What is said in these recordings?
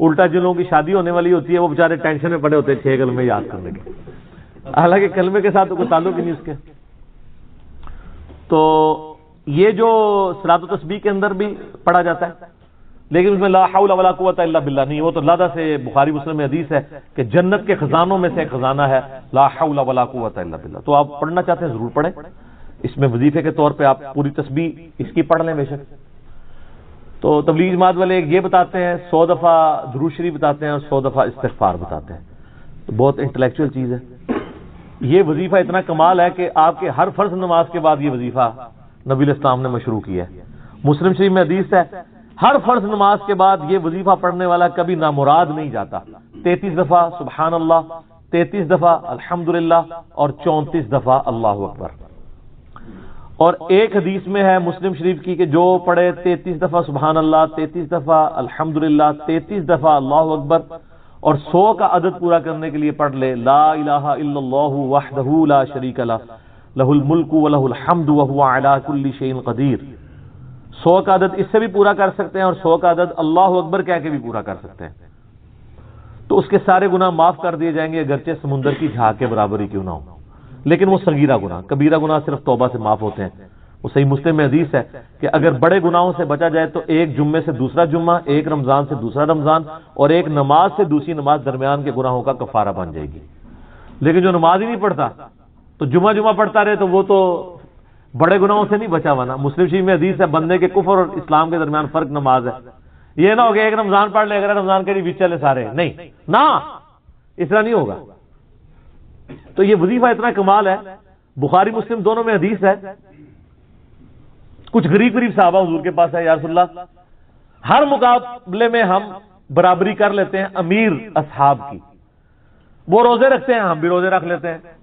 الٹا جن لوگوں کی شادی ہونے والی ہوتی ہے وہ بیچارے ٹینشن میں پڑے ہوتے ہیں 6 کلمے یاد کرنے کے، حالانکہ کلمے کے ساتھ تو کوئی تعلق ہی نہیں اس کے۔ تو یہ جو صلاۃ و تسبیح کے اندر بھی پڑھا جاتا ہے، لیکن اس میں لا حول ولا قوت الا باللہ نہیں، وہ تو لادہ سے بخاری مسلم میں حدیث ہے کہ جنت کے خزانوں میں سے ایک خزانہ ہے لا حول ولا قوت الا باللہ۔ تو آپ پڑھنا چاہتے ہیں ضرور پڑھیں، اس میں وظیفے کے طور پہ آپ پوری تسبیح اس کی پڑھ لیں بے شک۔ تو تبلیغ جماعت والے یہ بتاتے ہیں 100 دفعہ درود شریف بتاتے ہیں اور 100 دفعہ استغفار بتاتے ہیں، تو بہت انٹلیکچوئل چیز ہے۔ یہ وظیفہ اتنا کمال ہے کہ آپ کے ہر فرض نماز کے بعد یہ وظیفہ نبی علیہ السلام نے مشروع کیا ہے۔ مسلم شریف میں حدیث ہے ہر فرض نماز کے بعد یہ وظیفہ پڑھنے والا کبھی نامراد نہیں جاتا۔ 33 دفعہ سبحان اللہ، 33 دفعہ الحمدللہ اور 34 دفعہ اللہ اکبر۔ اور ایک حدیث میں ہے مسلم شریف کی کہ جو پڑھے 33 دفعہ سبحان اللہ، 33 دفعہ الحمدللہ، 33 دفعہ اللہ اکبر اور 100 کا عدد پورا کرنے کے لیے پڑھ لے لا الہ الا اللہ وحدہ لا شریک لہ لہ الملک ولہ الحمد وہو علی کل شیء قدیر۔ 100 کا عدد اس سے بھی پورا کر سکتے ہیں اور 100 کا عدد اللہ اکبر کہہ کے بھی پورا کر سکتے ہیں، تو اس کے سارے گناہ معاف کر دیے جائیں گے اگرچہ سمندر کی جھاگ کے برابر ہی کیوں نہ ہو، لیکن وہ صغیرہ گناہ، کبیرہ گناہ صرف توبہ سے معاف ہوتے ہیں۔ وہ صحیح مسلم میں حدیث ہے کہ اگر بڑے گناہوں سے بچا جائے تو ایک جمعے سے دوسرا جمعہ، ایک رمضان سے دوسرا رمضان اور ایک نماز سے دوسری نماز درمیان کے گناہوں کا کفارہ بن جائے گی۔ لیکن جو نماز ہی نہیں پڑھتا تو جمعہ پڑھتا رہے تو وہ تو بڑے گناہوں سے نہیں بچا ہوا نا۔ مسلم شریف میں حدیث ہے بندے کے کفر اور اسلام کے درمیان فرق نماز ہے۔ یہ نہ ہوگا ایک رمضان پڑھ لے اگر رمضان کے بیچ چلے سارے، نہیں نہ، اس طرح نہیں ہوگا۔ تو یہ وظیفہ اتنا کمال ہے، بخاری مسلم دونوں میں حدیث ہے، کچھ غریب صحابہ حضور کے پاس ہے یا رسول اللہ ہر مقابلے میں ہم برابری کر لیتے ہیں امیر اصحاب کی، وہ روزے رکھتے ہیں ہم بھی روزے رکھ لیتے ہیں،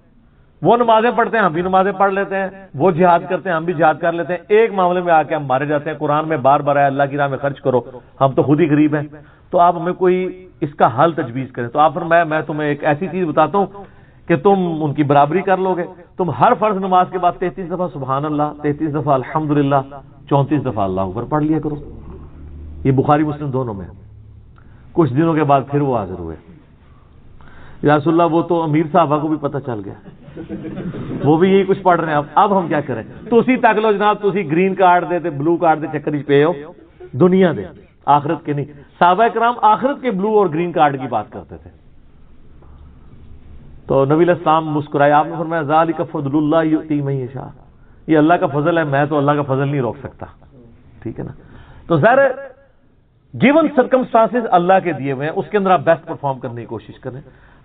وہ نمازیں پڑھتے ہیں ہم بھی نمازیں پڑھ لیتے ہیں، وہ جہاد کرتے ہیں ہم بھی جہاد کر لیتے ہیں، ایک معاملے میں آ کے ہم مارے جاتے ہیں۔ قرآن میں بار بار ہے اللہ کی راہ میں خرچ کرو، ہم تو خود ہی غریب ہیں، تو آپ ہمیں کوئی اس کا حل تجویز کریں۔ تو آپ فرمایا میں تمہیں ایک ایسی چیز بتاتا ہوں کہ تم ان کی برابری کر لو گے، تم ہر فرض نماز کے بعد 33 دفعہ سبحان اللہ، 33 دفعہ الحمدللہ، 34 دفعہ اللہ اکبر پڑھ لیا کرو۔ یہ بخاری مسلم دونوں میں۔ کچھ دنوں کے بعد پھر وہ حاضر ہوئے، یا رسول اللہ وہ تو امیر صاحبہ کو بھی پتہ چل گیا، وہ بھی یہی کچھ پڑھ رہے ہیں، اب ہم کیا کریں؟ تو اسی تک لو جناب، تو اسی گرین کارڈ دے بلو کارڈ دے چکر پہ ہو، دنیا دے آخرت کے نہیں۔ صحابہ کرام آخرت کے بلو اور گرین کارڈ کی بات کرتے تھے۔ تو نبی علیہ السلام مسکرائے، آپ نے فرمایا ذالک فضل اللہ یؤتی من یشاء، یہ اللہ کا فضل ہے، میں تو اللہ کا فضل نہیں روک سکتا، ٹھیک ہے نا۔ تو ظاہر گیون سرکمسٹانسز اللہ کے دیے ہوئے ہیں، اس کے اندر آپ بیسٹ پرفارم کرنے کی کوشش کریں۔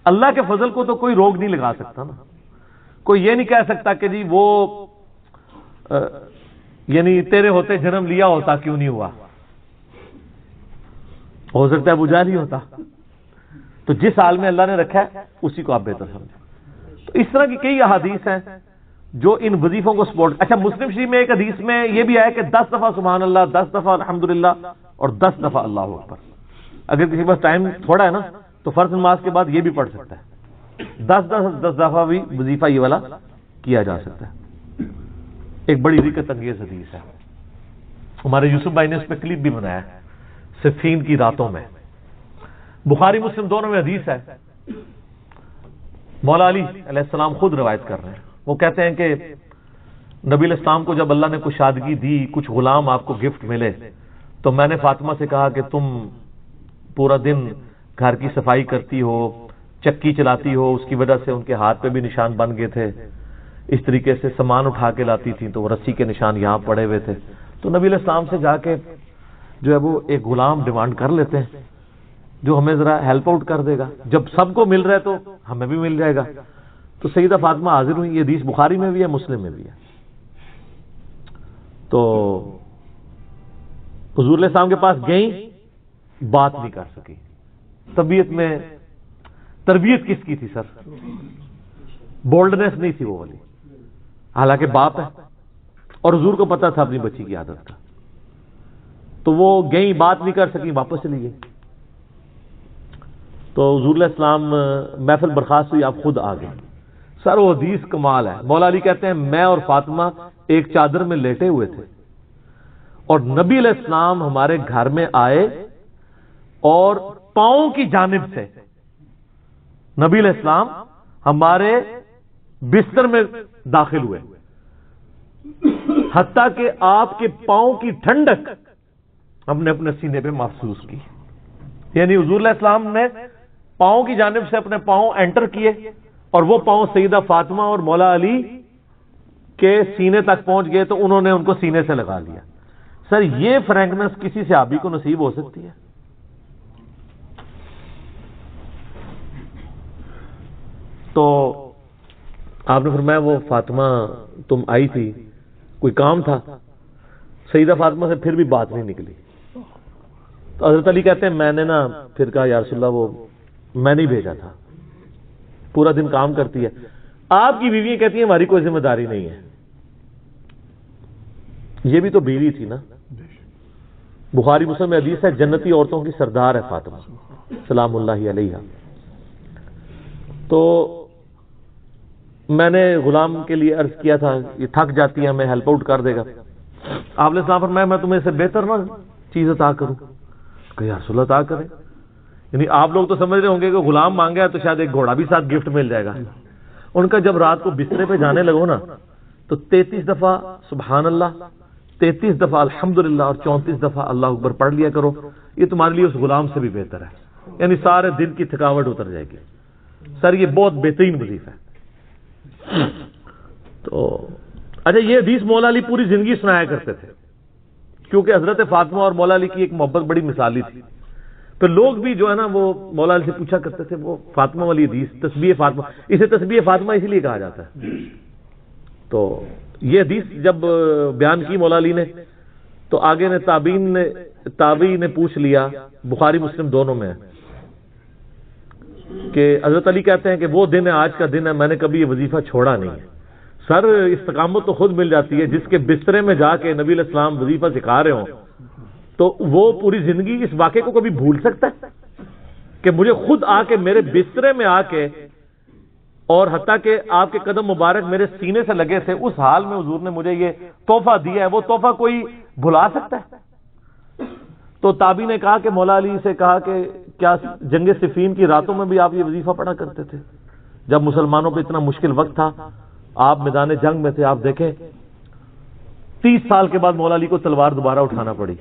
اللہ کے فضل کو تو کوئی روک نہیں لگا سکتا نا، کوئی یہ نہیں کہہ سکتا کہ جی وہ یعنی تیرے ہوتے جنم لیا ہوتا کیوں نہیں ہوا، ہو سکتا ہے ابو جہل ہی ہوتا۔ تو جس حال میں اللہ نے رکھا ہے اسی کو آپ بہتر سمجھیں۔ تو اس طرح کی کئی احادیث ہیں جو ان وظیفوں کو سپورٹ۔ اچھا مسلم شریف میں ایک حدیث میں یہ بھی آیا کہ 10 دفعہ سبحان اللہ، 10 دفعہ الحمدللہ اور 10 دفعہ اللہ اکبر۔ اگر کسی کے پاس ٹائم تھوڑا ہے نا تو فرض نماز کے بعد یہ بھی پڑھ سکتا ہے، 10 دفعہ بھی وظیفہ یہ والا کیا جا سکتا ہے۔ ایک بڑی رکت انگیز حدیث ہے، ہمارے یوسف بھائی نے اس پہ کلپ بھی بنایا ہے، صفین کی راتوں میں، بخاری مسلم دونوں میں حدیث ہے۔ مولا علی علیہ السلام خود روایت کر رہے ہیں، وہ کہتے ہیں کہ نبی علیہ السلام کو جب اللہ نے کشادگی دی، کچھ غلام آپ کو گفٹ ملے، تو میں نے فاطمہ سے کہا کہ تم پورا دن گھر کی صفائی کرتی ہو، چکی چلاتی ہو، اس کی وجہ سے ان کے ہاتھ پہ بھی نشان بن گئے تھے، اس طریقے سے سامان اٹھا کے لاتی تھیں تو وہ رسی کے نشان یہاں پڑے ہوئے تھے۔ تو نبی علیہ السلام سے جا کے جو ہے وہ ایک غلام ڈیمانڈ کر لیتے ہیں جو ہمیں ذرا ہیلپ آؤٹ کر دے گا، جب سب کو مل رہا ہے تو ہمیں بھی مل جائے گا۔ تو سیدہ فاطمہ حاضر ہوئی، یہ حدیث بخاری میں بھی ہے مسلم میں بھی ہے۔ تو حضور علیہ السلام کے پاس گئیں، بات نہیں کر سکی، طبیعت میں تربیت کس کی تھی سر؟ بولڈنس نہیں تھی وہ والی، حالانکہ باپ ہے اور حضور کو پتا تھا اپنی بچی کی عادت کا۔ تو وہ گئیں، بات نہیں کر سکی، واپس چلی گئی۔ تو حضور علیہ السلام محفل برخاست ہوئی، آپ خود آ گئے۔ سر وہ حدیث کمال ہے، مولا علی کہتے ہیں میں اور فاطمہ ایک چادر میں لیٹے ہوئے تھے اور نبی علیہ السلام ہمارے گھر میں آئے اور پاؤں کی جانب سے نبی علیہ السلام ہمارے بستر میں داخل ہوئے، حتیٰ کہ آپ کے پاؤں کی ٹھنڈک ہم نے اپنے سینے پہ محسوس کی. یعنی حضور علیہ السلام نے پاؤں کی جانب سے اپنے پاؤں انٹر کیے اور وہ پاؤں سیدہ فاطمہ اور مولا علی کے سینے تک پہنچ گئے تو انہوں نے ان کو سینے سے لگا لیا. سر یہ فرینکنس کسی صحابی کو نصیب ہو سکتی ہے؟ تو آپ نے فرمایا وہ فاطمہ تم آئی تھی، کوئی کام تھا؟ سیدہ فاطمہ سے پھر بھی بات نہیں نکلی. تو حضرت علی کہتے ہیں میں نے نا پھر کہا یا رسول اللہ وہ میں نہیں بھیجا تھا، پورا دن کام کرتی ہے. آپ کی بیوی کہتی ہیں ہماری کوئی ذمہ داری نہیں ہے. یہ بھی تو بیوی تھی نا. بخاری مسلم میں حدیث ہے جنتی عورتوں کی سردار ہے فاطمہ سلام اللہ علیہ. تو میں نے غلام کے لیے عرض کیا تھا یہ تھک جاتی ہے ہمیں ہیلپ آؤٹ کر دے گا. آپ نے صاحب فرمایا میں تمہیں سے بہتر نہ چیز عطا کروں؟ کہ یا رسول اللہ عطا کریں. یعنی آپ لوگ تو سمجھ رہے ہوں گے کہ غلام مانگا ہے تو شاید ایک گھوڑا بھی ساتھ گفٹ مل جائے گا. ان کا جب رات کو بسترے پہ جانے لگو نا تو 33 دفعہ سبحان اللہ، 33 دفعہ الحمدللہ اور 34 دفعہ اللہ اکبر پڑھ لیا کرو. یہ تمہارے لیے اس غلام سے بھی بہتر ہے. یعنی سارے دن کی تھکاوٹ اتر جائے گی. سر یہ بہت بہترین وظیفہ ہے. تو اچھا یہ حدیث مولا علی پوری زندگی سنایا کرتے تھے کیونکہ حضرت فاطمہ اور مولا علی کی ایک محبت بڑی مثالی تھی. پھر لوگ بھی جو ہے نا وہ مولا علی سے پوچھا کرتے تھے وہ فاطمہ والی حدیث تسبیح فاطمہ، اسے تسبیح فاطمہ اسی لیے کہا جاتا ہے. تو یہ حدیث جب بیان کی مولا علی نے تو آگے نے تابعی نے پوچھ لیا، بخاری مسلم دونوں میں ہے کہ حضرت علی کہتے ہیں کہ وہ دن ہے آج کا دن ہے میں نے کبھی یہ وظیفہ چھوڑا نہیں ہے. سر استقامت تو خود مل جاتی ہے، جس کے بسترے میں جا کے نبی علیہ السلام وظیفہ سکھا رہے ہوں تو وہ پوری زندگی اس واقعے کو کبھی بھول سکتا ہے کہ مجھے خود آ کے میرے بسترے میں آ کے اور حتیٰ کہ آپ کے قدم مبارک میرے سینے سے لگے تھے، اس حال میں حضور نے مجھے یہ تحفہ دیا ہے، وہ تحفہ کوئی بھلا سکتا ہے؟ تو تابعی نے کہا کہ مولا علی سے کہا کہ کیا جنگ صفین کی راتوں میں بھی آپ یہ وظیفہ پڑھا کرتے تھے؟ جب مسلمانوں پہ اتنا مشکل وقت تھا، آپ میدان جنگ میں تھے، آپ دیکھیں 30 سال کے بعد مولا علی کو تلوار دوبارہ اٹھانا پڑی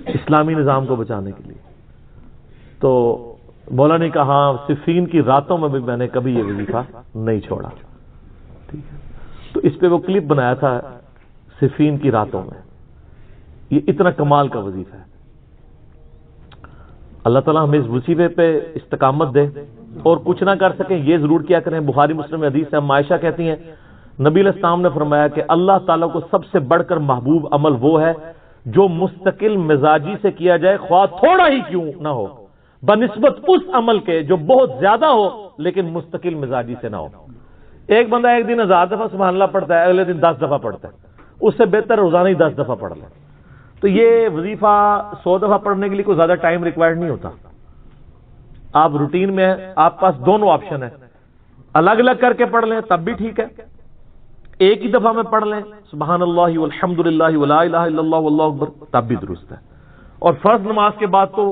اسلامی نظام کو بچانے کے لیے. تو مولا نے کہا صفین کی راتوں میں بھی میں نے کبھی یہ وظیفہ نہیں چھوڑا. ٹھیک ہے. تو اس پہ وہ کلپ بنایا تھا صفین کی راتوں میں. یہ اتنا کمال کا وظیفہ ہے. اللہ تعالیٰ ہمیں اس وظیفے پہ استقامت دے اور کچھ نہ کر سکیں یہ ضرور کیا کریں. بخاری مسلم میں حدیث ہے، عائشہ کہتی ہیں نبی علیہ السلام نے فرمایا کہ اللہ تعالیٰ کو سب سے بڑھ کر محبوب عمل وہ ہے جو مستقل مزاجی سے کیا جائے خواہ تھوڑا ہی کیوں نہ ہو، بنسبت اس عمل کے جو بہت زیادہ ہو لیکن مستقل مزاجی سے نہ ہو. ایک بندہ ایک دن 1000 دفعہ سبحان اللہ پڑھتا ہے، اگلے دن 10 دفعہ پڑھتا ہے، اس سے بہتر روزانہ ہی 10 دفعہ پڑھ لیں. تو یہ وظیفہ 100 دفعہ پڑھنے کے لیے کوئی زیادہ ٹائم ریکوائرڈ نہیں ہوتا. آپ روٹین میں ہیں، آپ پاس دونوں آپشن ہیں، الگ الگ کر کے پڑھ لیں تب بھی ٹھیک ہے، ایک ہی دفعہ میں پڑھ لیں سبحان اللہ والحمد للہ ولا الہ الا اللہ واللہ اکبر تب بھی درست ہے. اور فرض نماز کے بعد تو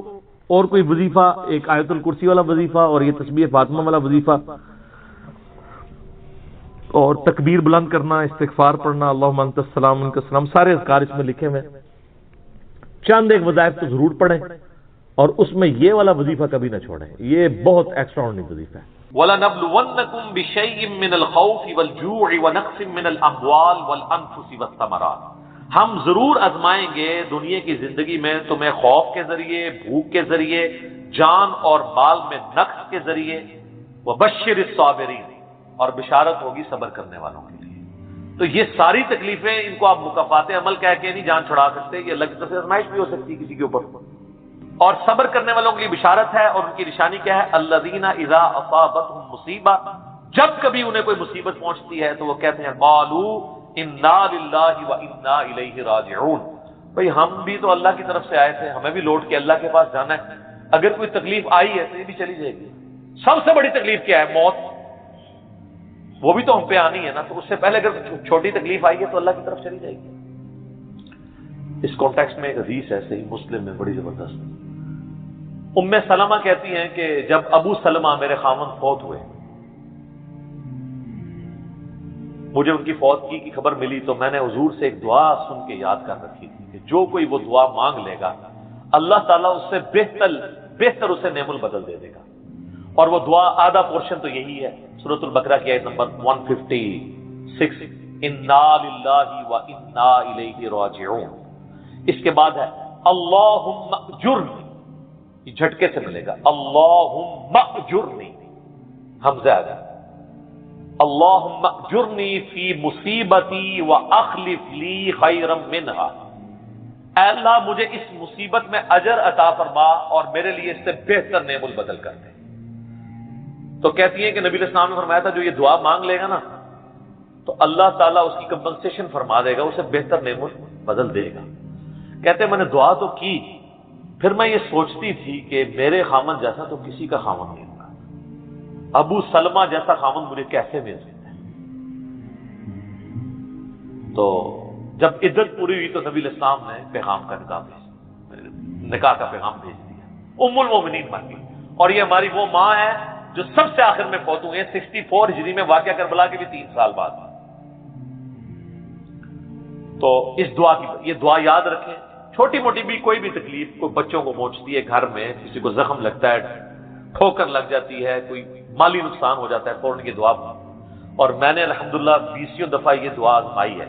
اور کوئی وظیفہ، ایک آیت الکرسی والا وظیفہ اور یہ تسبیح فاطمہ والا وظیفہ اور تکبیر بلند کرنا، استغفار پڑھنا، اللہم انت السلام منک السلام، سارے اذکار اس میں لکھے ہوئے. چند ایک وظائف تو ضرور پڑھیں اور اس میں یہ والا وظیفہ کبھی نہ چھوڑیں، یہ بہت ایکسٹرا آرڈنری وظیفہ ہے. وَلَنَبْلُوَنَّكُمْ بِشَيْءٍ مِّنَ الْخَوْفِ وَالْجُوعِ وَنَقْصٍ مِّنَ الْأَمْوَالِ وَالْأَنفُسِ وَالثَّمَرَاتِ. ہم ضرور آزمائیں گے دنیا کی زندگی میں تمہیں خوف کے ذریعے، بھوک کے ذریعے، جان اور مال میں نقص کے ذریعے. وَبَشِّرِ الصَّابِرِينَ، اور بشارت ہوگی صبر کرنے والوں کے لیے. تو یہ ساری تکلیفیں ان کو آپ مکافات عمل کہہ کے نہیں جان چھڑا سکتے، یہ الگ طرح سے آزمائش بھی ہو سکتی ہے کسی کے اوپر. اور صبر کرنے والوں کے لیے بشارت ہے، اور ان کی نشانی کیا ہے؟ الذین اذا اصابتهم مصیبہ، جب کبھی انہیں کوئی مصیبت پہنچتی ہے تو وہ کہتے ہیں قالوا انا للہ وانا الیہ راجعون. بھئی ہم بھی تو اللہ کی طرف سے آئے تھے، ہمیں بھی لوٹ کے اللہ کے پاس جانا ہے. اگر کوئی تکلیف آئی ہے تو یہ بھی چلی جائے گی. سب سے بڑی تکلیف کیا ہے؟ موت. وہ بھی تو ہم پہ آنی ہے نا، تو اس سے پہلے اگر چھوٹی تکلیف آئی ہے تو اللہ کی طرف چلی جائے گی. اس کانٹیکسٹ میں ایک حدیث ہے صحیح مسلم میں بڑی زبردست، ام سلمہ کہتی ہیں کہ جب ابو سلمہ میرے خاوند فوت ہوئے، مجھے ان کی فوتگی کی خبر ملی تو میں نے حضور سے ایک دعا سن کے یاد کر رکھی تھی کہ جو کوئی وہ دعا مانگ لے گا اللہ تعالیٰ اس سے بہتر اسے نعم البدل دے دے گا. اور وہ دعا آدھا پورشن تو یہی ہے، سورۃ البقرہ کی آیت نمبر 156، انا للہ و انا الیہ راجعون. اس کے بعد ہے اللہم اجرنی، یہ جھٹکے سے ملے گا، اللہم اجرنی، حمزہ آ گیا، اللہم اجرنی فی مصیبتی واخلف لی خیرا منہا، اے اللہ مجھے اس مصیبت میں اجر عطا فرما اور میرے لیے اس سے بہتر نعم البدل کر دے. تو کہتی ہیں کہ نبی علیہ السلام نے فرمایا تھا جو یہ دعا مانگ لے گا نا تو اللہ تعالیٰ اس کی کمپنسیشن فرما دے گا، اسے بہتر نعم البدل دے گا. کہتے ہیں میں نے دعا تو کی، پھر میں یہ سوچتی تھی کہ میرے خامن جیسا تو کسی کا خامن نہیں ہوگا، ابو سلمہ جیسا خامن مجھے کیسے مل سکتا ہے. تو جب عدت پوری ہوئی تو نبی علیہ السلام نے پیغام کا نکاح کا پیغام بھیج دیا، ام المومنین بن گئی. اور یہ ہماری وہ ماں ہے جو سب سے آخر میں فوت ہوئے ہیں 64 ہجری میں، واقعہ کربلا کے بھی 3 سال بعد. تو اس دعا کی یہ دعا یاد رکھیں. چھوٹی موٹی بھی کوئی بھی تکلیف، کوئی بچوں کو پہنچتی ہے گھر میں، کسی کو زخم لگتا ہے، ٹھوکر لگ جاتی ہے، کوئی مالی نقصان ہو جاتا ہے، فوراً یہ دعا. اور میں نے الحمدللہ 20 دفعہ یہ دعا آزمائی ہے.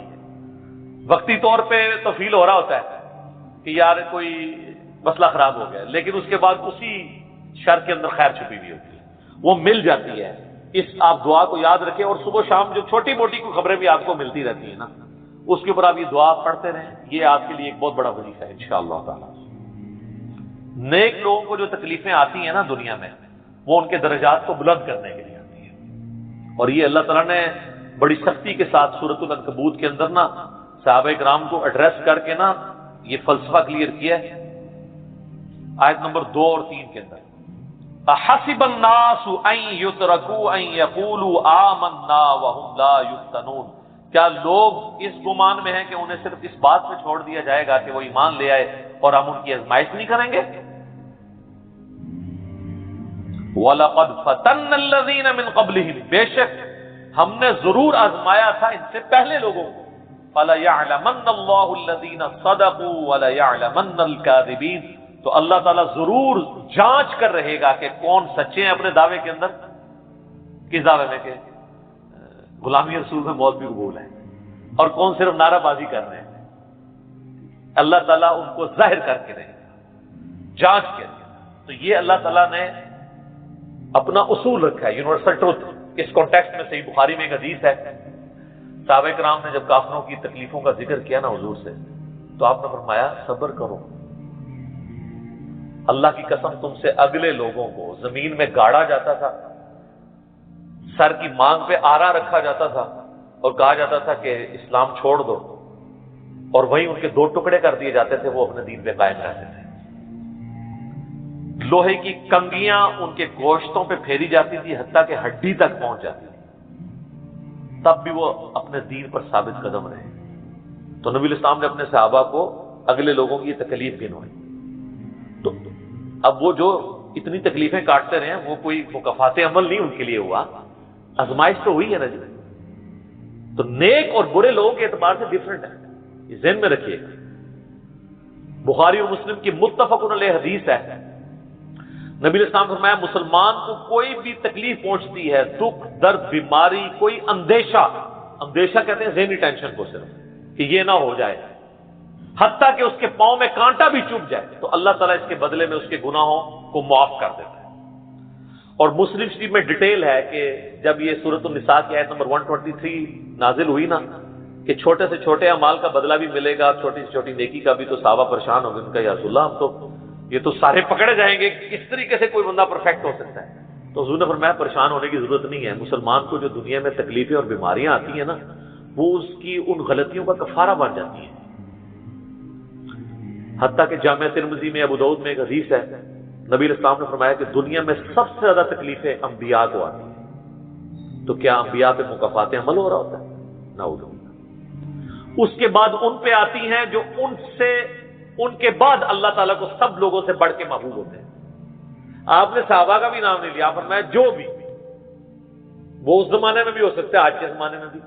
وقتی طور پہ تو فیل ہو رہا ہوتا ہے کہ یار کوئی مسئلہ خراب ہو گیا، لیکن اس کے بعد اسی شر کے اندر خیر چھپی ہوئی ہوتی ہے، وہ مل جاتی ہے. اس آپ دعا کو یاد رکھیں اور صبح شام جو چھوٹی موٹی کوئی خبریں بھی آپ کو ملتی رہتی ہیں نا، اس کے اوپر آپ یہ دعا پڑھتے رہیں. یہ آپ کے لیے ایک بہت بڑا وظیفہ ہے انشاءاللہ تعالی. نیک لوگوں کو جو تکلیفیں آتی ہیں نا دنیا میں، وہ ان کے درجات کو بلند کرنے کے لیے آتی ہیں. اور یہ اللہ تعالیٰ نے بڑی سختی کے ساتھ سورۃ العنکبوت کے اندر نا صحابہ کرام کو ایڈریس کر کے نا یہ فلسفہ کلیئر کیا ہے. آیت نمبر 2 اور 3 کے اندر احسب الناس ان یترکوا ان یقولوا آمنا وهم لا یفتنون، کیا لوگ اس گمان میں ہیں کہ انہیں صرف اس بات پہ چھوڑ دیا جائے گا کہ وہ ایمان لے آئے اور ہم ان کی آزمائش نہیں کریں گے؟ وَلَقَدْ فَتَنَّ الَّذِينَ مِنْ قَبْلِهِمْ، بے شک ہم نے ضرور آزمایا تھا ان سے پہلے لوگوں کو. فَلَيَعْلَمَنَّ اللَّهُ الَّذِينَ صَدَقُوا وَلَيَعْلَمَنَّ الْكَاذِبِينَ، تو اللہ تعالیٰ ضرور جانچ کر رہے گا کہ کون سچے ہیں اپنے دعوے کے اندر. کس دعوے میں کہ غلامی رسول میں موت بھی قبول ہے، اور کون صرف نعرہ بازی کر رہے ہیں. اللہ تعالیٰ ان کو ظاہر کر کے رہے گا، جانچ کے. تو یہ اللہ تعالیٰ نے اپنا اصول رکھا ہے، یونیورسل ٹروتھ. اس کانٹیکسٹ میں صحیح بخاری میں ایک حدیث ہے، صحابہ کرام نے جب کافروں کی تکلیفوں کا ذکر کیا نا حضور سے، تو آپ نے فرمایا صبر کرو، اللہ کی قسم تم سے اگلے لوگوں کو زمین میں گاڑا جاتا تھا، سر کی مانگ پہ آرا رکھا جاتا تھا اور کہا جاتا تھا کہ اسلام چھوڑ دو، اور وہیں ان کے 2 ٹکڑے کر دیے جاتے تھے، وہ اپنے دین پہ قائم رہتے تھے. لوہے کی کنگیاں ان کے گوشتوں پہ پھیری جاتی تھی حتیٰ کہ ہڈی تک پہنچ جاتی تھی، تب بھی وہ اپنے دین پر ثابت قدم رہے. تو نبی علیہ السلام نے اپنے صحابہ کو اگلے لوگوں کی تکلیف گنوائی. تو اب وہ جو اتنی تکلیفیں کاٹتے رہے ہیں وہ کوئی مکافات عمل نہیں ان کے لیے ہوا، آزمائش تو ہوئی ہے نا جی. تو نیک اور برے لوگوں کے اعتبار سے ڈفرنٹ ہے، یہ ذہن میں رکھیے گا. بخاری اور مسلم کی متفق علیہ حدیث ہے، نبی علیہ السلام نے فرمایا مسلمان کو کوئی بھی تکلیف پہنچتی ہے، دکھ درد بیماری، کوئی اندیشہ کہتے ہیں ذہنی ٹینشن کو، صرف کہ یہ نہ ہو جائے، حتیٰ کہ اس کے پاؤں میں کانٹا بھی چبھ جائے، تو اللہ تعالیٰ اس کے بدلے میں اس کے گناہوں کو معاف کر دیتا ہے. اور مسلم شریف میں ڈیٹیل ہے کہ جب یہ سورۃ النساء کی آیت نمبر 123 نازل ہوئی نا کہ چھوٹے سے چھوٹے اعمال کا بدلہ بھی ملے گا، چھوٹی سے چھوٹی نیکی کا بھی، تو صحابہ پریشان ہو گئے. ان کا یا رسول اللہ ہم تو یہ تو سارے پکڑے جائیں گے، کس طریقے سے کوئی بندہ پرفیکٹ ہو سکتا ہے؟ تو حضور نے فرمایا پریشان ہونے کی ضرورت نہیں ہے. مسلمان کو جو دنیا میں تکلیفیں اور بیماریاں آتی ہیں نا، وہ اس کی ان غلطیوں کا کفارہ بن جاتی ہیں. حتیٰ کہ جامعہ ترمذی میں، ابو داؤد میں ایک حدیث ہے، نبی علیہ السلام نے فرمایا کہ دنیا میں سب سے زیادہ تکلیفیں انبیاء کو آتی ہیں. تو کیا انبیاء پہ مکافات عمل ہو رہا ہوتا ہے؟ نعوذ باللہ. اس کے بعد ان پہ آتی ہیں جو ان کے بعد اللہ تعالیٰ کو سب لوگوں سے بڑھ کے محبوب ہوتے ہیں. آپ نے صحابہ کا بھی نام نہیں لیا، فرمایا جو بھی، وہ اس زمانے میں بھی ہو سکتا ہے، آج کے زمانے میں بھی،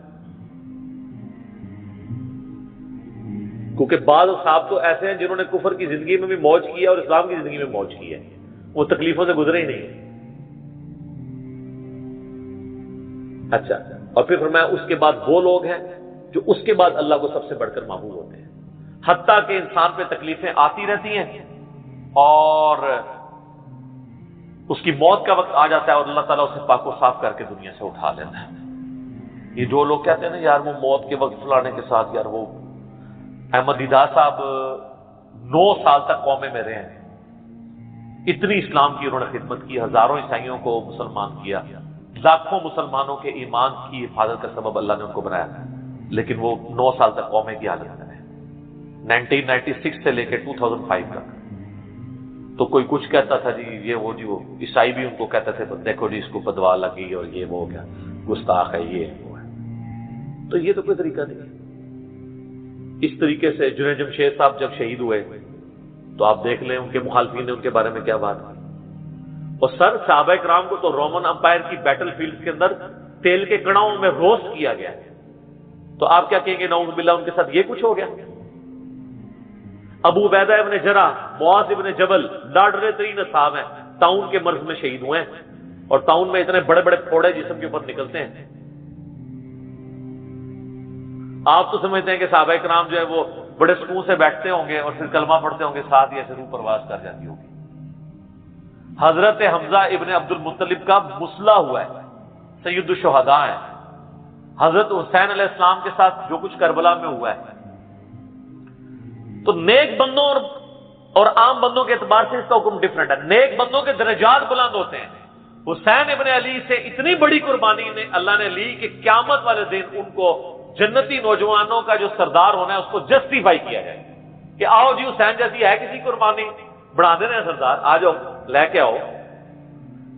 کیونکہ بعض صاحب تو ایسے ہیں جنہوں نے کفر کی زندگی میں بھی موج کی ہے اور اسلام کی زندگی میں موج کی ہے، وہ تکلیفوں سے گزرے ہی نہیں ہیں۔ اچھا، اور پھر فرمایا اس کے بعد وہ لوگ ہیں جو اس کے بعد اللہ کو سب سے بڑھ کر محبوب ہوتے ہیں، حتیٰ کہ انسان پہ تکلیفیں آتی رہتی ہیں اور اس کی موت کا وقت آ جاتا ہے اور اللہ تعالیٰ اسے پاک و صاف کر کے دنیا سے اٹھا لیتا ہے۔ یہ جو لوگ کہتے ہیں نا یار وہ موت کے وقت فلانے کے ساتھ، یار وہ احمد دیدار صاحب 9 سال تک قومے میں رہے ہیں، اتنی اسلام کی انہوں نے خدمت کی، ہزاروں عیسائیوں کو مسلمان کیا، لاکھوں مسلمانوں کے ایمان کی حفاظت کا سبب اللہ نے ان کو بنایا، لیکن وہ 9 سال تک قومے کی حالت میں رہے، 1996 سے لے کے 2005 تک۔ تو کوئی کچھ کہتا تھا جی یہ وہ جی وہ عیسائی بھی ان کو کہتے تھے دیکھو جی اس کو بدوا لگی اور یہ وہ کیا گستاخ ہے، یہ وہ ہے۔ تو یہ تو کوئی طریقہ نہیں ہے۔ اس طریقے سے جنید جمشید صاحب جب شہید ہوئے تو آپ دیکھ لیں ان کے مخالفین نے ان کے بارے میں کیا بات کی، اور سر صحابہ کرام کو تو رومن امپائر کی بیٹل فیلڈ کے اندر تیل کے کڑاؤں میں روسٹ کیا گیا، تو آپ کیا کہیں گے نعوذ باللہ ان کے ساتھ یہ کچھ ہو گیا؟ ابو عبیدہ ابن جرح، معاذ ابن جبل لاڈلے ترین اصحاب ہیں، طاعون کے مرض میں شہید ہوئے ہیں، اور طاعون میں اتنے بڑے بڑے پھوڑے جسم کے اوپر نکلتے ہیں۔ آپ تو سمجھتے ہیں کہ صحابہ کرام جو ہے وہ بڑے سکون سے بیٹھتے ہوں گے اور پھر کلمہ پڑھتے ہوں گے، ساتھ ہی ایسے روح پرواز کر جاتی ہوگی۔ حضرت حمزہ ابن عبد المطلب کا مسلح ہوا ہے، سید الشہداء ہیں۔ حضرت حسین علیہ السلام کے ساتھ جو کچھ کربلا میں ہوا ہے، تو نیک بندوں اور عام بندوں کے اعتبار سے اس کا حکم ڈفرنٹ ہے۔ نیک بندوں کے درجات بلند ہوتے ہیں۔ حسین ابن علی سے اتنی بڑی قربانی نے اللہ نے لی کہ قیامت والے دن ان کو جنتی نوجوانوں کا جو سردار ہونا ہے اس کو جسٹیفائی کیا جائے کہ آؤ جی حسین جیسی ہے کسی قربانی، بنا دینا ہے سردار، آ جاؤ لے کے آؤ۔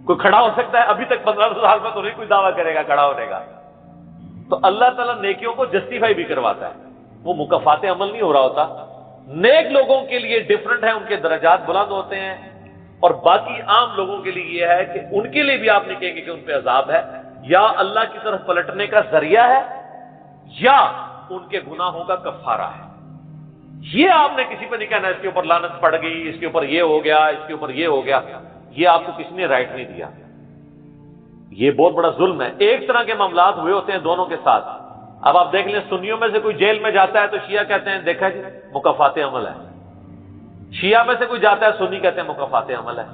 کوئی کھڑا ہو سکتا ہے؟ ابھی تک 15 سال میں تو نہیں کوئی دعویٰ کرے گا کھڑا ہونے کا۔ تو اللہ تعالیٰ نیکیوں کو جسٹیفائی بھی کرواتا ہے، وہ مکافات عمل نہیں ہو رہا ہوتا۔ نیک لوگوں کے لیے ڈفرنٹ ہے، ان کے درجات بلند ہوتے ہیں، اور باقی عام لوگوں کے لیے یہ ہے کہ ان کے لیے بھی آپ نہیں کہیں گے کہ ان پہ عذاب ہے، یا اللہ کی طرف پلٹنے کا ذریعہ ہے، یا ان کے گناہوں کا کفارہ ہے۔ یہ آپ نے کسی پہ نہیں کہنا اس کے اوپر لعنت پڑ گئی، اس کے اوپر یہ ہو گیا، اس کے اوپر یہ ہو گیا، یہ آپ کو کسی نے رائٹ نہیں دیا۔ یہ بہت بڑا ظلم ہے۔ ایک طرح کے معاملات ہوئے ہوتے ہیں دونوں کے ساتھ۔ اب آپ دیکھ لیں سنیوں میں سے کوئی جیل میں جاتا ہے تو شیعہ کہتے ہیں دیکھا جی مکافات عمل ہے، شیعہ میں سے کوئی جاتا ہے سنی کہتے ہیں مکافات عمل ہے۔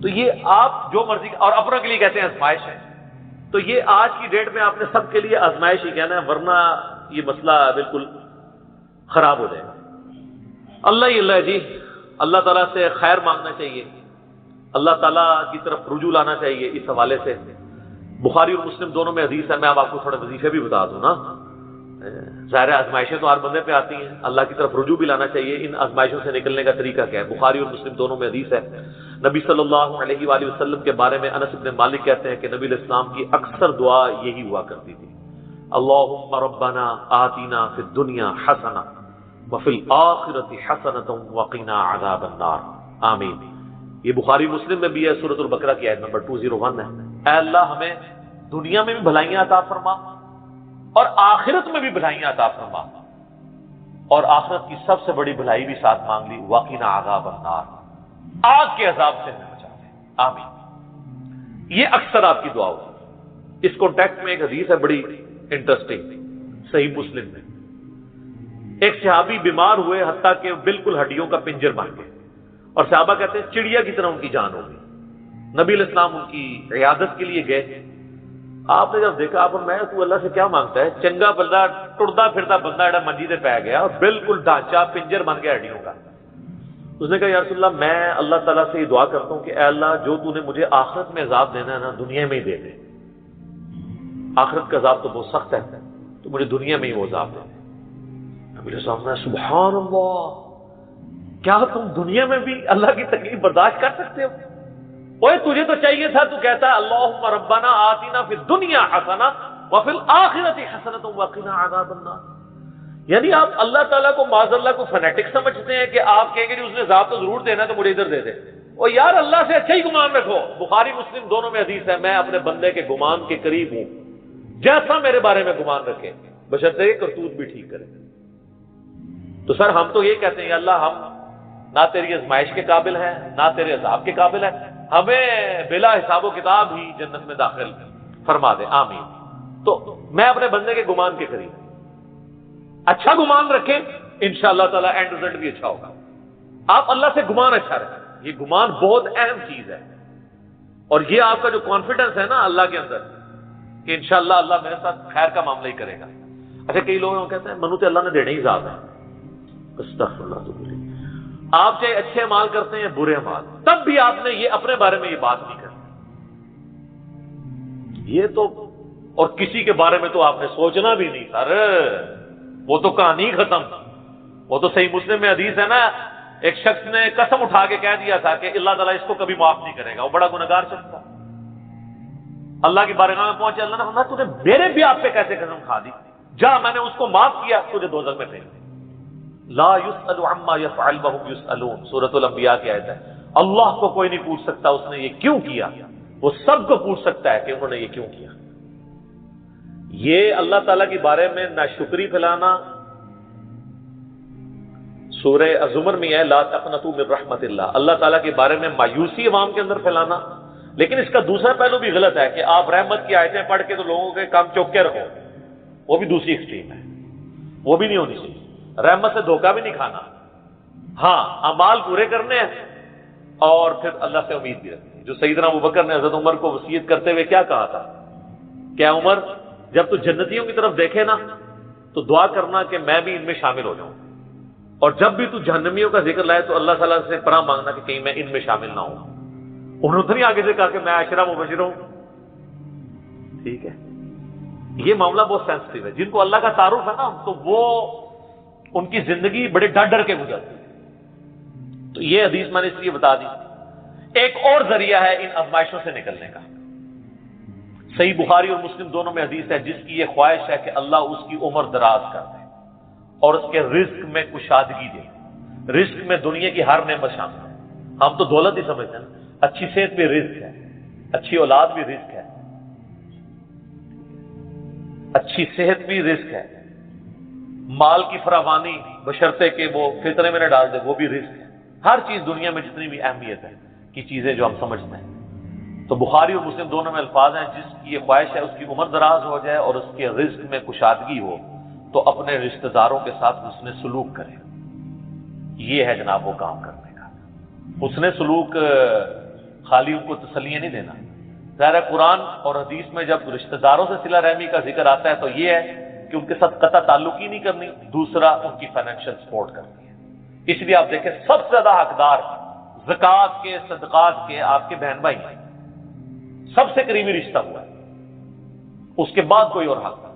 تو یہ آپ جو مرضی، اور اپنوں کے لیے کہتے ہیں آزمائش ہے۔ تو یہ آج کی ڈیٹ میں آپ نے سب کے لیے آزمائش ہی کہنا ہے، ورنہ یہ مسئلہ بالکل خراب ہو جائے گا۔ اللہ ہی اللہ جی، اللہ تعالیٰ سے خیر مانگنا چاہیے، اللہ تعالیٰ کی طرف رجوع لانا چاہیے۔ اس حوالے سے بخاری اور مسلم دونوں میں حدیث ہے، میں اب آپ کو تھوڑے وظیفے بھی بتا دوں نا۔ ظاہر آزمائشیں تو ہر بندے پہ آتی ہیں، اللہ کی طرف رجوع بھی لانا چاہیے۔ ان آزمائشوں سے نکلنے کا طریقہ کیا ہے؟ بخاری اور مسلم دونوں میں حدیث ہے، نبی صلی اللہ علیہ وآلہ وسلم کے بارے میں انس بن مالک کہتے ہیں کہ نبی علیہ السلام کی اکثر دعا یہی ہوا کرتی تھی، اللہم ربنا آتنا فی الدنیا حسنہ وفی الآخرۃ حسنۃ وقنا عذاب النار آمین۔ یہ بخاری مسلم میں بھی ہے، سورۃ البقرہ کی آیت نمبر 201 ہے۔ اے اللہ ہمیں دنیا میں بھی بھلائیاں عطا فرما اور آخرت میں بھی بھلائیاں عطا فرما، اور آخرت کی سب سے بڑی بھلائی بھی ساتھ مانگ لی، وقنا عذاب النار، آگ کے عذاب سے ہمیں بچا دے آمین۔ یہ اکثر آپ کی دعا ہوگی۔ اس کانٹیکسٹ میں ایک حدیث ہے بڑی انٹرسٹنگ، صحیح مسلم میں، ایک صحابی بیمار ہوئے حتیٰ کہ بالکل ہڈیوں کا پنجر بن گئے، اور صحابہ کہتے ہیں چڑیا کی طرح ان کی جان ہو گئی۔ نبی علیہ السلام ان کی عیادت کے لیے گئے، آپ نے جب دیکھا آپ میں تو اللہ سے کیا مانگتا ہے، چنگا بندہ ٹرتا پھرتا بندہ ایڈا منجی سے پی گیا اور بالکل ڈھانچہ پنجر بن گیا ہڈیوں کا۔ اس نے کہا یا رسول اللہ میں اللہ تعالیٰ سے یہ دعا کرتا ہوں کہ اے اللہ جو تو نے مجھے آخرت میں عذاب دینا ہے نا دنیا میں ہی دے دے، آخرت کا عذاب تو بہت سخت ہے، تو مجھے دنیا میں ہی وہ عذاب دے دے۔ نبی علیہ السلام نے سبحان اللہ، کیا تم دنیا میں بھی اللہ کی تکلیف برداشت کر سکتے ہو؟ اوے تجھے تو چاہیے تھا تو کہتا اللہم ربنا آتنا فی الدنیا حسنہ وفی الآخرۃ حسنۃ وقنا عذاب النار۔ یعنی آپ اللہ تعالیٰ کو معاذ اللہ کو فنیٹک سمجھتے ہیں کہ آپ کہیں گے اس نے عذاب تو ضرور دینا تو مجھے ادھر دے دے، اور یار اللہ سے اچھا ہی گمان رکھو. بخاری مسلم دونوں میں حدیث ہے, میں اپنے بندے کے گمان کے قریب ہوں جیسا میرے بارے میں گمان رکھے, بشرطے کرتوت بھی ٹھیک کرے. تو سر ہم تو یہ کہتے ہیں اللہ ہم نہ تیری آزمائش کے قابل ہیں نہ تیرے عذاب کے قابل ہیں, ہمیں بلا حساب و کتاب ہی جنت میں داخل فرما دے, آمین. تو میں اپنے بندے کے گمان کے قریب, اچھا گمان رکھیں انشاءاللہ تعالی اینڈ رزلٹ بھی اچھا ہوگا. آپ اللہ سے گمان اچھا رکھیں, یہ گمان بہت اہم چیز ہے. اور یہ آپ کا جو کانفیڈنس ہے نا اللہ کے اندر کہ انشاءاللہ اللہ میرے ساتھ خیر کا معاملہ ہی کرے گا. اچھا کئی لوگ کہتے ہیں منو تو اللہ نے دینے ہی ذات ہے. استغفر اللہ تو بولی, آپ چاہے اچھے اعمال کرتے ہیں برے اعمال, تب بھی آپ نے یہ اپنے بارے میں یہ بات نہیں کرنی. یہ تو اور کسی کے بارے میں تو آپ نے سوچنا بھی نہیں سر, وہ تو کہانی ختم. وہ تو صحیح مسلم میں حدیث ہے نا, ایک شخص نے قسم اٹھا کے کہہ دیا تھا کہ اللہ تعالیٰ اس کو کبھی معاف نہیں کرے گا, وہ بڑا گنہگار شخص تھا. اللہ کی بارگاہ میں پہنچے, اللہ نے فرمایا تو نے میرے بھی آپ پہ کیسے قسم کھا دی, جا میں نے اس کو معاف کیا, تجھے دوزخ میں پھینک دیا. لا يسأل عما يفعل وهم يسألون, سورۃ الانبیاء کی آیت ہے. اللہ کو کوئی نہیں پوچھ سکتا اس نے یہ کیوں کیا, وہ سب کو پوچھ سکتا ہے کہ انہوں نے یہ کیوں کیا. یہ اللہ تعالیٰ کے بارے میں ناشکری پھیلانا سورہ الزمر میں ہے, لا تقنطوا من رحمت اللہ, اللہ تعالیٰ کے بارے میں مایوسی عوام کے اندر پھیلانا. لیکن اس کا دوسرا پہلو بھی غلط ہے کہ آپ رحمت کی آیتیں پڑھ کے تو لوگوں کے کام چوک کے رکھو, وہ بھی دوسری ایکسٹریم ہے, وہ بھی نہیں ہونی چاہیے. رحمت سے دھوکہ بھی نہیں کھانا, ہاں اعمال پورے کرنے ہیں اور پھر اللہ سے امید بھی رکھنی. جو سیدنا ابوبکر نے حضرت عمر کو وصیت کرتے ہوئے کیا کہا تھا, کیا عمر جب تو جنتیوں کی طرف دیکھے نا تو دعا کرنا کہ میں بھی ان میں شامل ہو جاؤں, اور جب بھی تو جہنمیوں کا ذکر لائے تو اللہ تعالیٰ سے پناہ مانگنا کہ کہیں میں ان میں شامل نہ ہوں. انہوں نے آگے سے کہا کہ میں عشرہ مبشر ہوں. ٹھیک ہے, یہ معاملہ بہت سینسٹیو ہے. جن کو اللہ کا تعارف ہے نا تو وہ ان کی زندگی بڑے ڈر ڈر کے گزرتی ہے. تو یہ حدیث میں نے اس لیے بتا دی. ایک اور ذریعہ ہے ان آزمائشوں سے نکلنے کا. صحیح بخاری اور مسلم دونوں میں حدیث ہے, جس کی یہ خواہش ہے کہ اللہ اس کی عمر دراز کر دے اور اس کے رزق میں کشادگی دے. رزق میں دنیا کی ہر نعمت شامل ہے. ہم تو دولت ہی سمجھتے ہیں, اچھی صحت بھی رزق ہے, اچھی اولاد بھی رزق ہے, اچھی صحت بھی رزق ہے, مال کی فراوانی بشرطے کہ وہ فطرے میں نہ ڈال دے وہ بھی رزق ہے. ہر چیز دنیا میں جتنی بھی اہمیت ہے کی چیزیں جو ہم سمجھتے ہیں. تو بخاری اور مسلم دونوں میں الفاظ ہیں, جس کی یہ خواہش ہے اس کی عمر دراز ہو جائے اور اس کے رزق میں کشادگی ہو تو اپنے رشتہ داروں کے ساتھ حسن سلوک کرے. یہ ہے جناب وہ کام کرنے کا. حسن سلوک خالی ان کو تسلیاں نہیں دینا. ظاہر قرآن اور حدیث میں جب رشتہ داروں سے صلہ رحمی کا ذکر آتا ہے تو یہ ہے کہ ان کے ساتھ قطع تعلق ہی نہیں کرنی, دوسرا ان کی فائنینشیل سپورٹ کرنی ہے. اس لیے آپ دیکھیں سب سے زیادہ حقدار زکوٰۃ کے صدقات کے آپ کے بہن بھائی ہیں, سب سے قریبی رشتہ ہوا ہے, اس کے بعد کوئی اور حق نہیں.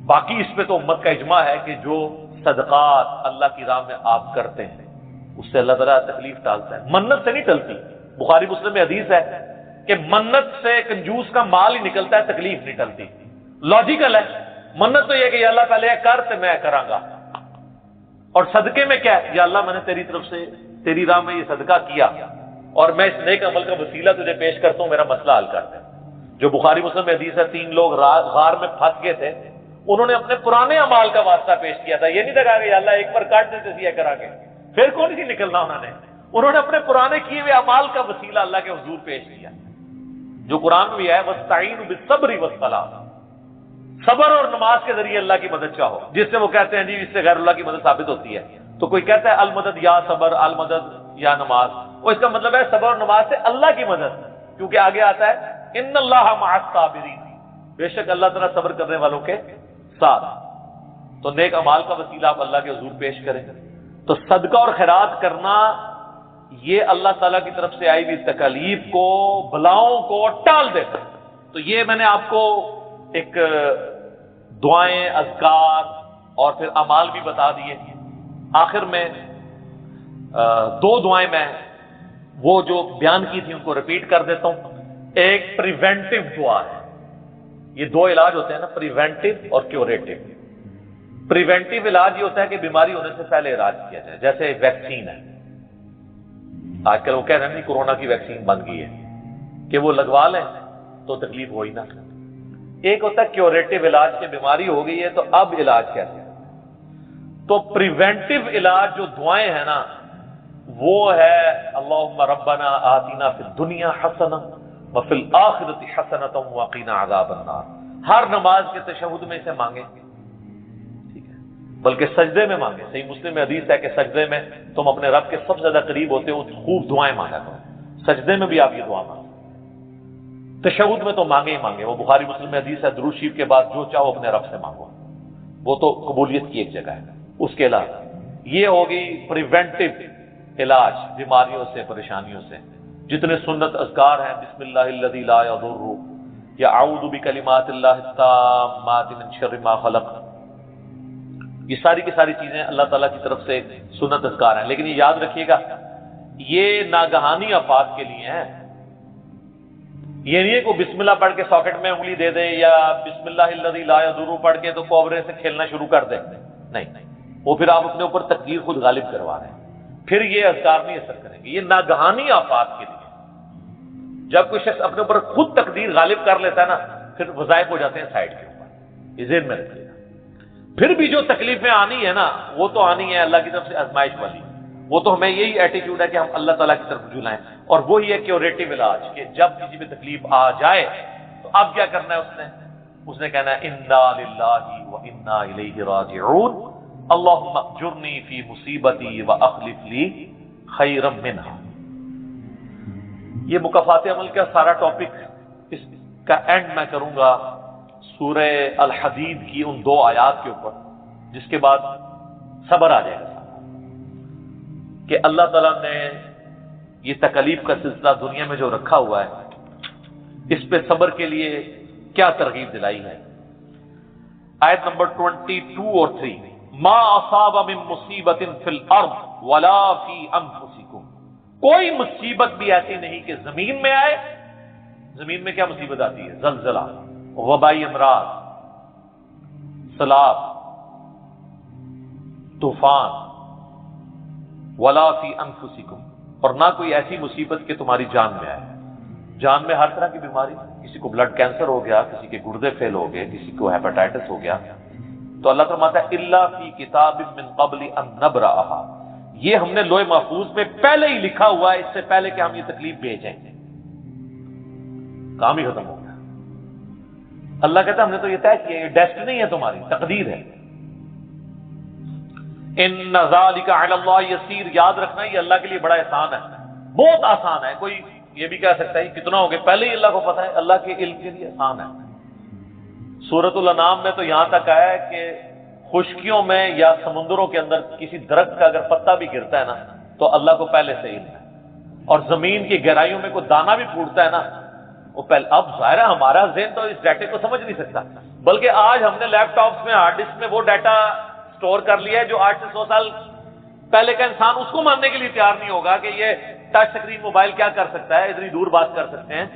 باقی اس پہ تو امت کا اجماع ہے کہ جو صدقات اللہ کی راہ میں آپ کرتے ہیں اس سے اللہ تعالیٰ تکلیف ٹالتا ہے. منت سے نہیں ٹلتی. بخاری مسلم میں حدیث ہے کہ منت سے کنجوس کا مال ہی نکلتا ہے, تکلیف نہیں ٹلتی. لاجیکل ہے. منت تو یہ کہ یا اللہ پہلے کر تو میں کراں گا, اور صدقے میں کیا ہے, یا اللہ میں نے تیری طرف سے تیری راہ میں یہ صدقہ کیا اور میں اس نیک عمل کا وسیلہ تجھے پیش کرتا ہوں, میرا مسئلہ حل کر دے. جو بخاری مسلم میں حدیث ہے, 3 لوگ غار میں پھنس گئے تھے, انہوں نے اپنے پرانے اعمال کا واسطہ پیش کیا تھا. یہ نہیں لگا کہ یا اللہ ایک بار کاٹ دیتے تھے کرا کے پھر کون سی نکلنا. انہوں نے اپنے پرانے کیے ہوئے اعمال کا وسیلہ اللہ کے حضور پیش کیا, جو قرآن میں بھی ہے وَاسْتَعِينُوا بِالصَّبْرِ وَالصَّلَاةِ. صبر اور نماز کے ذریعے اللہ کی مدد چاہو, جس سے وہ کہتے ہیں جی اس سے غیر اللہ کی مدد ثابت ہوتی ہے. تو کوئی کہتا ہے المدد یا صبر, المدد یا نماز, وہ اس کا مطلب ہے صبر اور نماز سے اللہ کی مدد, کیونکہ آگے آتا ہے ان اللہ مع الصابرین, بے شک اللہ تعالیٰ صبر کرنے والوں کے ساتھ. تو نیک اعمال کا وسیلہ آپ اللہ کے حضور پیش کریں. تو صدقہ اور خیرات کرنا یہ اللہ تعالیٰ کی طرف سے آئی ہوئی تکالیف کو, بلاؤں کو ٹال دیتا ہے. تو یہ میں نے آپ کو ایک دعائیں, اذکار اور پھر اعمال بھی بتا دیے. آخر میں 2 دعائیں میں وہ جو بیان کی تھی ان کو ریپیٹ کر دیتا ہوں. ایک پریونٹیو دعا ہے. یہ 2 علاج ہوتے ہیں نا, پریونٹیو اور کیوریٹو. پریونٹیو علاج یہ ہوتا ہے کہ بیماری ہونے سے پہلے علاج کیا جائے, جیسے ویکسین ہے. آج کل وہ کہہ رہے ہیں نہیں کورونا کی ویکسین بن گئی ہے کہ وہ لگوا لیں تو تکلیف ہو ہی نہ. ایک ہوتا ہے کیوریٹو علاج کی بیماری ہو گئی ہے تو اب علاج کیسے؟ تو پریونٹیو علاج جو دعائیں ہیں نا وہ ہے اللہم ربنا آتنا فی الدنیا حسنہ وفی الآخرۃ حسنۃ وقنا عذاب النار. ہر نماز کے تشہد میں اسے مانگیں، ٹھیک ہے، بلکہ سجدے میں مانگیں. صحیح مسلم میں حدیث ہے کہ سجدے میں تم اپنے رب کے سب سے زیادہ قریب ہوتے ہو، خوب دعائیں مانگا کرو. سجدے میں بھی آپ یہ دعا مانگیں، تشہد میں تو مانگے ہی مانگے. وہ بخاری مسلم میں حدیث ہے درود شریف کے بعد جو چاہو اپنے رب سے مانگو، وہ تو قبولیت کی ایک جگہ ہے. اس کے علاوہ یہ ہوگی پریونٹیو علاج بیماریوں سے، پریشانیوں سے. جتنے سنت اذکار ہیں، بسم اللہ الذی لا یضر یا اعوذ بکلمات اللہ التامات من شر ما خلق، یہ ساری کی ساری چیزیں اللہ تعالیٰ کی طرف سے سنت اذکار ہیں. لیکن یہ یاد رکھیے گا یہ ناگہانی آفات کے لیے ہیں. یہ نہیں ہے کہ بسم اللہ پڑھ کے ساکٹ میں انگلی دے دے یا بسم اللہ الذی لا یضر پڑھ کے تو کوبرے سے کھیلنا شروع کر دے. نہیں، وہ پھر آپ اپنے اوپر تقدیر خود غالب کروا رہے ہیں. پھر یہ اذکار نہیں اثر کریں گے. یہ ناگہانی آفات کے لیے. جب کوئی شخص اپنے اوپر خود تقدیر غالب کر لیتا ہے نا پھر وظائف ہو جاتے ہیں سائڈ کے اوپر. یہ ذہن میں رکھیے گا. پھر بھی جو تکلیفیں آنی ہے نا وہ تو آنی ہے اللہ کی طرف سے آزمائش والی. وہ تو ہمیں یہی ایٹیٹیوڈ ہے کہ ہم اللہ تعالیٰ کی طرف رجوع لائیں. اور وہی ہے کیوریٹو علاج کہ جب کسی پہ تکلیف آ جائے تو اب کیا کرنا ہے اس نے کہنا ہے انا للہ و انا الیہ راجعون اللہم اجرنی فی مصیبتی و اخلف لی خیرا منہا. یہ مکافات عمل کا سارا ٹاپک اس کا اینڈ میں کروں گا سورہ الحدید کی ان 2 آیات کے اوپر، جس کے بعد صبر آ جائے گا کہ اللہ تعالیٰ نے یہ تکلیف کا سلسلہ دنیا میں جو رکھا ہوا ہے اس پہ صبر کے لیے کیا ترغیب دلائی ہے. آیت نمبر 22 اور 3 ما اصاب من مصیبت فی الارض ولا فی انفسکم، کوئی مصیبت بھی ایسی نہیں کہ زمین میں آئے. زمین میں کیا مصیبت آتی ہے؟ زلزلہ، وبائی امراض، سیلاب، طوفان. ولا فی انفسکم، اور نہ کوئی ایسی مصیبت کہ تمہاری جان میں آئے. جان میں ہر طرح کی بیماری، کسی کو بلڈ کینسر ہو گیا، کسی کے گردے فیل ہو گئے، کسی کو ہیپاٹائٹس ہو گیا، تو اللہ فرماتا ہے الا فی کتاب من قبل ان نبرأھا، یہ ہم نے لوح محفوظ میں پہلے ہی لکھا ہوا ہے اس سے پہلے کہ ہم یہ تکلیف بھیجیں. کام ہی ختم ہو گیا. اللہ کہتا ہے ہم نے تو یہ طے کیا، یہ ڈیسٹنی ہے، تمہاری تقدیر ہے. ان ذالک علی اللہ یسیر، یاد رکھنا یہ اللہ کے لیے بڑا آسان ہے، بہت آسان ہے. کوئی یہ بھی کہہ سکتا ہے کتنا ہو گیا، پہلے ہی اللہ کو پتہ ہے. اللہ کے علم کے لیے آسان ہے. سورۃ الانعام میں تو یہاں تک آیا ہے کہ خشکیوں میں یا سمندروں کے اندر کسی درخت کا اگر پتا بھی گرتا ہے نا تو اللہ کو پہلے سے علم ہے. اور زمین کی گہرائیوں میں کوئی دانہ بھی پھوٹتا ہے نا وہ پہلے. اب ظاہر ہے ہمارا ذہن تو اس ڈیٹے کو سمجھ نہیں سکتا، بلکہ آج ہم نے لیپ ٹاپس میں ہارڈ ڈسک میں وہ ڈیٹا سٹور کر لیا ہے جو 8 سے 100 سال پہلے کا انسان اس کو ماننے کے لیے تیار نہیں ہوگا کہ یہ ٹچ سکرین موبائل کیا کر سکتا ہے، اتنی دور بات کر سکتے ہیں.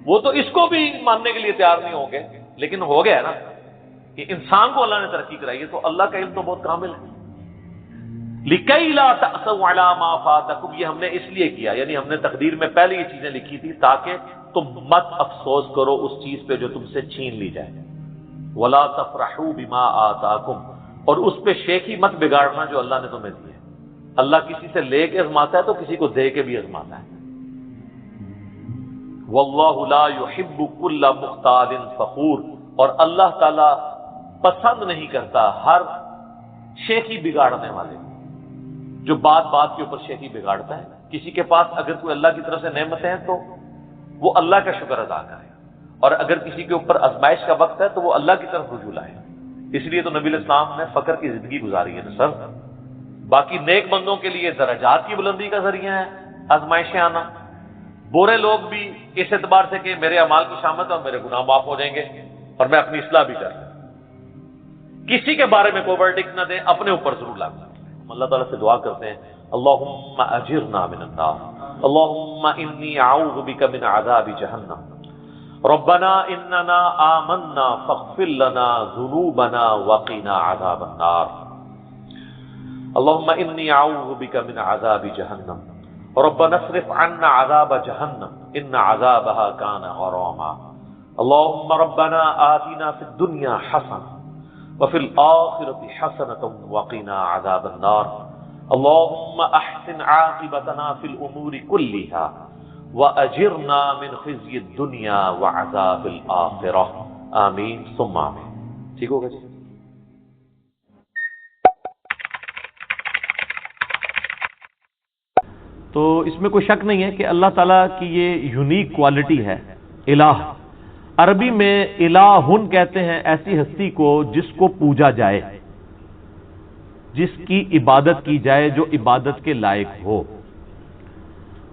وہ تو اس کو بھی ماننے کے لیے تیار نہیں ہوں گے. لیکن ہو گیا نا کہ انسان کو اللہ نے ترقی کرائی ہے، تو اللہ کا علم تو بہت کامل ہے. لِكَيْ لَا تَأْسَوْا عَلَىٰ مَا فَاتَكُمْ، یہ ہم نے اس لیے کیا، یعنی ہم نے تقدیر میں پہلے یہ چیزیں لکھی تھی تاکہ تم مت افسوس کرو اس چیز پہ جو تم سے چھین لی جائے. وَلَا تَفْرَحُوا بِمَا آتَاكُمْ، اور اس پہ شیخی مت بگاڑنا جو اللہ نے تمہیں دی ہے. اللہ کسی سے لے کے آزماتا ہے تو کسی کو دے کے بھی آزماتا ہے. وَاللَّهُ لَا يُحِبُّ كُلَّ مُخْتَالٍ فَخُورٍ، اور اللہ تعالی پسند نہیں کرتا ہر شیخی بگاڑنے والے جو بات بات کے اوپر شیخی بگاڑتا ہے. کسی کے پاس اگر کوئی اللہ کی طرف سے نعمتیں ہیں تو وہ اللہ کا شکر ادا کرے، اور اگر کسی کے اوپر آزمائش کا وقت ہے تو وہ اللہ کی طرف رجوع لائے. اس لیے تو نبی علیہ السلام نے فقر کی زندگی گزاری ہے نا سر. باقی نیک بندوں کے لیے درجات کی بلندی کا ذریعہ ہے آزمائشیں آنا. برے لوگ بھی اس اعتبار سے کہ میرے اعمال کی شامت ہے اور میرے گناہ معاف ہو جائیں گے اور میں اپنی اصلاح بھی کر لوں. کسی کے بارے میں کوئی ورڈکٹ نہ دیں، اپنے اوپر ضرور لاگو کریں. ہم اللہ تعالیٰ سے دعا کرتے ہیں اللہم اجرنا من النار، اللہم انی اعوذ بک من عذاب جہنم، ربنا اننا آمنا فاغفر لنا ذنوبنا وقنا عذاب النار، اللہم انی اعوذ بک من عذاب جہنم، ربنا اصرف عنا عذاب جہنم ان عذابها كان غراما اللهم ربنا آتنا في الدنيا حسنة وفي الآخرة حسنة وقنا عذاب النار اللهم احسن عاقبتنا في الامور كلها واجرنا من خزي الدنيا وعذاب الآخرة آمین ثم آمین. ٹھیک ہوگا جی. تو اس میں کوئی شک نہیں ہے کہ اللہ تعالیٰ کی یہ یونیک کوالٹی ہے الہ. عربی میں الہن کہتے ہیں ایسی ہستی کو جس کو پوجا جائے، جس کی عبادت کی جائے، جو عبادت کے لائق ہو.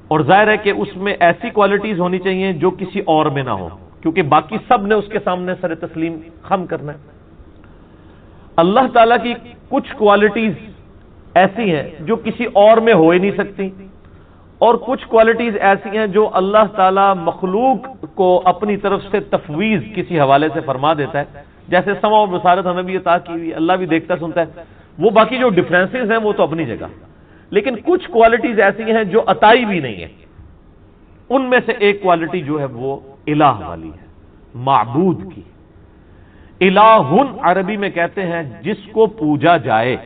اور ظاہر ہے کہ اس میں ایسی کوالٹیز ہونی چاہیے جو کسی اور میں نہ ہو، کیونکہ باقی سب نے اس کے سامنے سر تسلیم خم کرنا ہے. اللہ تعالیٰ کی کچھ کوالٹیز ایسی ہیں جو کسی اور میں ہو ہی نہیں سکتی، اور کچھ کوالٹیز ایسی ہیں جو اللہ تعالیٰ مخلوق کو اپنی طرف سے تفویض کسی حوالے سے فرما دیتا ہے. جیسے سمع و بصارت ہمیں بھی عطا کی ہوئی، اللہ بھی دیکھتا سنتا ہے. وہ باقی جو ڈفرینسز ہیں وہ تو اپنی جگہ، لیکن کچھ کوالٹیز ایسی ہیں جو عطائی بھی نہیں ہے. ان میں سے ایک کوالٹی جو ہے وہ الہ والی ہے، معبود کی. الہن عربی میں کہتے ہیں جس کو پوجا جائے.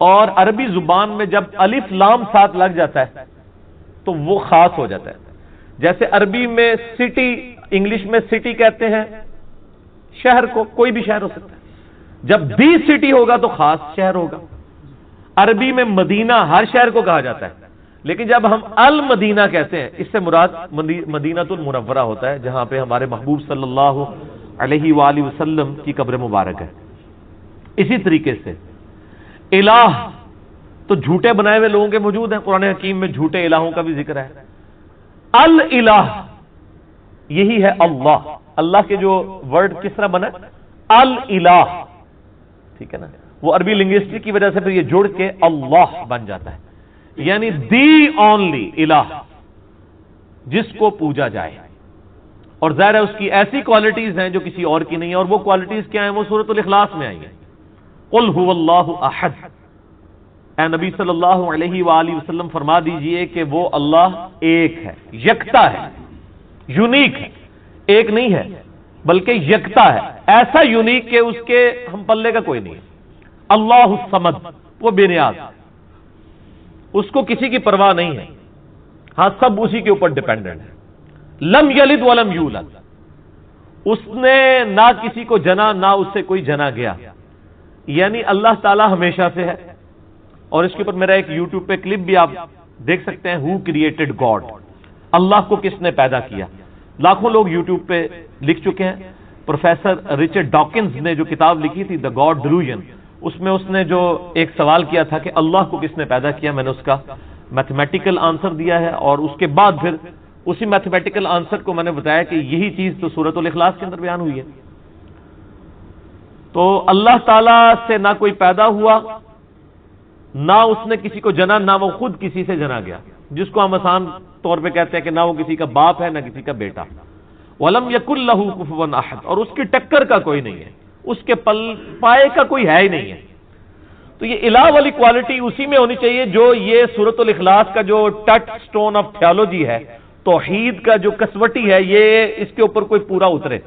اور عربی زبان میں جب الف لام ساتھ لگ جاتا ہے تو وہ خاص ہو جاتا ہے. جیسے عربی میں سٹی، انگلش میں سٹی کہتے ہیں شہر کو، کوئی بھی شہر ہو سکتا ہے. جب دی سٹی ہوگا تو خاص شہر ہوگا. عربی میں مدینہ ہر شہر کو کہا جاتا ہے، لیکن جب ہم المدینہ کہتے ہیں اس سے مراد مدینہ المنورہ ہوتا ہے، جہاں پہ ہمارے محبوب صلی اللہ علیہ وآلہ وسلم کی قبر مبارک ہے. اسی طریقے سے الہ تو جھوٹے بنائے ہوئے لوگوں کے موجود ہیں. قرآن حکیم میں جھوٹے الہوں کا بھی ذکر ہے. الہ یہی ہے اللہ. اللہ کے جو ورڈ کس طرح بنا الہ، ٹھیک ہے نا. وہ عربی لنگوسٹک کی وجہ سے پھر یہ جڑ کے اللہ بن جاتا ہے، یعنی دی اونلی الہ، جس کو پوجا جائے. اور ظاہر ہے اس کی ایسی کوالٹیز ہیں جو کسی اور کی نہیں ہے. اور وہ کوالٹیز کیا ہیں؟ وہ سورۃ الاخلاص میں آئی ہیں. قل هو اللہ احد. اے نبی صلی اللہ علیہ وآلہ وسلم فرما دیجئے کہ وہ اللہ ایک ہے، یکتا ہے، یونیک ہے. ایک نہیں ہے بلکہ یکتا ہے، ایسا یونیک کہ اس کے ہم پلے کا کوئی نہیں ہے. اللہ الصمد، وہ بے نیاز، اس کو کسی کی پرواہ نہیں ہے. ہاں سب اسی کے اوپر ڈیپینڈنٹ ہے. لم یلد ولم یولد، اس نے نہ کسی کو جنا نہ اس سے کوئی جنا گیا. یعنی اللہ تعالی ہمیشہ سے ہے. اور اس کے اوپر میرا ایک یوٹیوب پہ کلپ بھی آپ دیکھ سکتے ہیں، ہو کریٹڈ گاڈ، اللہ کو کس نے پیدا کیا. لاکھوں لوگ یوٹیوب پہ لکھ چکے ہیں. پروفیسر رچرڈ ڈاکنز نے جو کتاب لکھی تھی دا گاڈ ڈیلوژن، اس میں اس نے جو ایک سوال کیا تھا کہ اللہ کو کس نے پیدا کیا، میں نے اس کا میتھمیٹیکل آنسر دیا ہے. اور اس کے بعد پھر اسی میتھمیٹیکل آنسر کو میں نے بتایا کہ یہی چیز تو سورۃ الاخلاص کے اندر بیان ہوئی ہے. تو اللہ تعالی سے نہ کوئی پیدا ہوا، نہ اس نے کسی کو جنا، نہ وہ خود کسی سے جنا گیا، جس کو ہم آسان طور پہ کہتے ہیں کہ نہ وہ کسی کا باپ ہے نہ کسی کا بیٹا. وَلَمْ يَكُنْ لَهُ كُفُوًا أَحَدٌ، اور اس کی ٹکر کا کوئی نہیں ہے، اس کے پائے کا کوئی ہے ہی نہیں ہے. تو یہ الہ والی کوالٹی اسی میں ہونی چاہیے جو یہ سورۃ الاخلاص کا جو ٹچ سٹون آف تھیولوجی ہے، توحید کا جو کسوٹی ہے، یہ اس کے اوپر کوئی پورا اترے.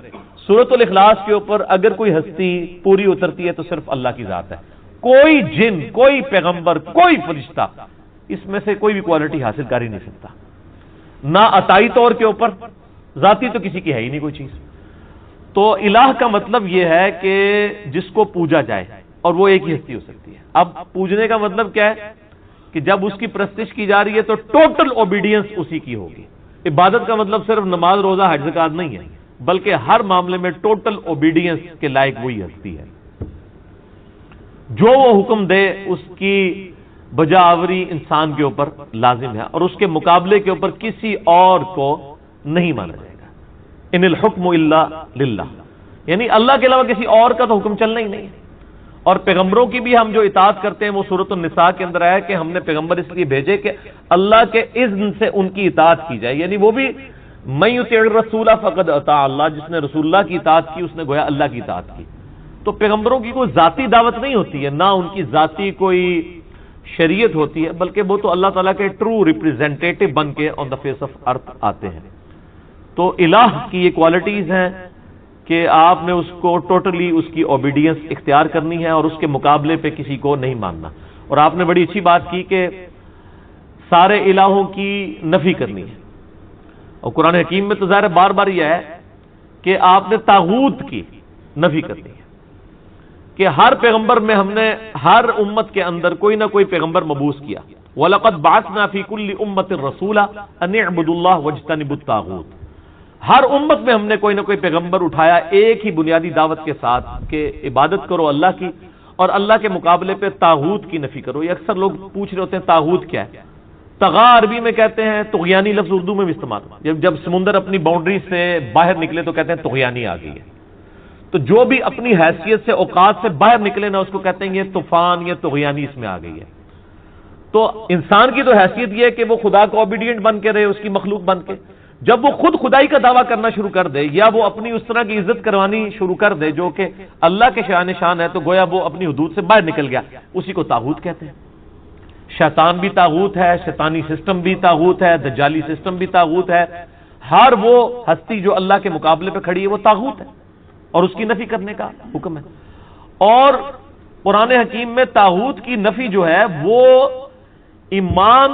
سورۃ الاخلاص کے اوپر اگر کوئی ہستی پوری اترتی ہے تو صرف اللہ کی ذات ہے. کوئی جن، کوئی پیغمبر، کوئی فرشتہ اس میں سے کوئی بھی کوالٹی حاصل کر ہی نہیں سکتا. نہ عطائی طور کے اوپر، ذاتی تو کسی کی ہے ہی نہیں کوئی چیز. تو الہ کا مطلب یہ ہے کہ جس کو پوجا جائے، اور وہ ایک ہی ہستی ہو سکتی ہے. اب پوجنے کا مطلب کیا ہے کہ جب اس کی پرستش کی جا رہی ہے تو ٹوٹل اوبیڈینس اسی کی ہوگی. عبادت کا مطلب صرف نماز، روزہ، حج، زکات نہیں ہے، بلکہ ہر معاملے میں ٹوٹل اوبیڈینس کے لائق وہی ہستی ہے. جو وہ حکم دے اس کی بجاوری انسان کے اوپر لازم ہے، اور اس کے مقابلے کے اوپر کسی اور کو نہیں مانا جائے گا. ان الحکم الا للہ، یعنی اللہ کے علاوہ کسی اور کا تو حکم چلنا ہی نہیں ہے. اور پیغمبروں کی بھی ہم جو اطاعت کرتے ہیں وہ سورۃ النساء کے اندر آیا کہ ہم نے پیغمبر اس لیے بھیجے کہ اللہ کے اذن سے ان کی اطاعت کی جائے. یعنی وہ بھی من یطع الرسول فقد اطاع اللہ، جس نے رسول اللہ کی اطاعت کی اس نے گویا اللہ کی اطاعت کی. تو پیغمبروں کی کوئی ذاتی دعوت نہیں ہوتی ہے، نہ ان کی ذاتی کوئی شریعت ہوتی ہے، بلکہ وہ تو اللہ تعالیٰ کے ٹرو ریپریزنٹیٹو بن کے آن دا فیس آف ارتھ آتے ہیں۔ تو الہ کی یہ کوالٹیز ہیں کہ آپ نے اس کو ٹوٹلی اس کی اوبیڈینس اختیار کرنی ہے اور اس کے مقابلے پہ کسی کو نہیں ماننا۔ اور آپ نے بڑی اچھی بات کی کہ سارے الہوں کی نفی کرنی ہے، اور قرآن حکیم میں تو ظاہر بار بار یہ ہے کہ آپ نے طاغوت کی نفی کرنی ہے کہ ہر پیغمبر میں ہم نے ہر امت کے اندر کوئی نہ کوئی پیغمبر مبعوث کیا۔ وَلَقَدْ بَعَثْنَا فِي كُلِّ أُمَّةٍ رَسُولًا أَنِ اعْبُدُوا اللَّهَ وَاجْتَنِبُوا الطَّاغُوتَ۔ ہر امت میں ہم نے کوئی نہ کوئی پیغمبر اٹھایا ایک ہی بنیادی دعوت کے ساتھ کہ عبادت کرو اللہ کی، اور اللہ کے مقابلے پہ طاغوت کی نفی کرو۔ یہ اکثر لوگ پوچھ رہے ہوتے ہیں طاغوت کیا ہے؟ طغا عربی میں کہتے ہیں، طغیانی لفظ اردو میں بھی استعمال، جب سمندر اپنی باؤنڈری سے باہر نکلے تو کہتے ہیں طغیانی آ گئی ہے۔ تو جو بھی اپنی حیثیت سے اوقات سے باہر نکلے نا، اس کو کہتے ہیں یہ طوفان، یہ طغیانی اس میں آ گئی ہے۔ تو انسان کی تو حیثیت یہ ہے کہ وہ خدا کو اوبیڈینٹ بن کے رہے، اس کی مخلوق بن کے۔ جب وہ خود خدائی کا دعویٰ کرنا شروع کر دے یا وہ اپنی اس طرح کی عزت کروانی شروع کر دے جو کہ اللہ کے شان شان ہے، تو گویا وہ اپنی حدود سے باہر نکل گیا، اسی کو طاغوت کہتے ہیں۔ شیطان بھی طاغوت ہے، شیطانی سسٹم بھی طاغوت ہے، دجالی سسٹم بھی طاغوت ہے۔ ہر وہ ہستی جو اللہ کے مقابلے پہ کھڑی ہے وہ طاغوت ہے، اور اس کی نفی کرنے کا حکم ہے۔ اور قرآن حکیم میں طاغوت کی نفی جو ہے وہ ایمان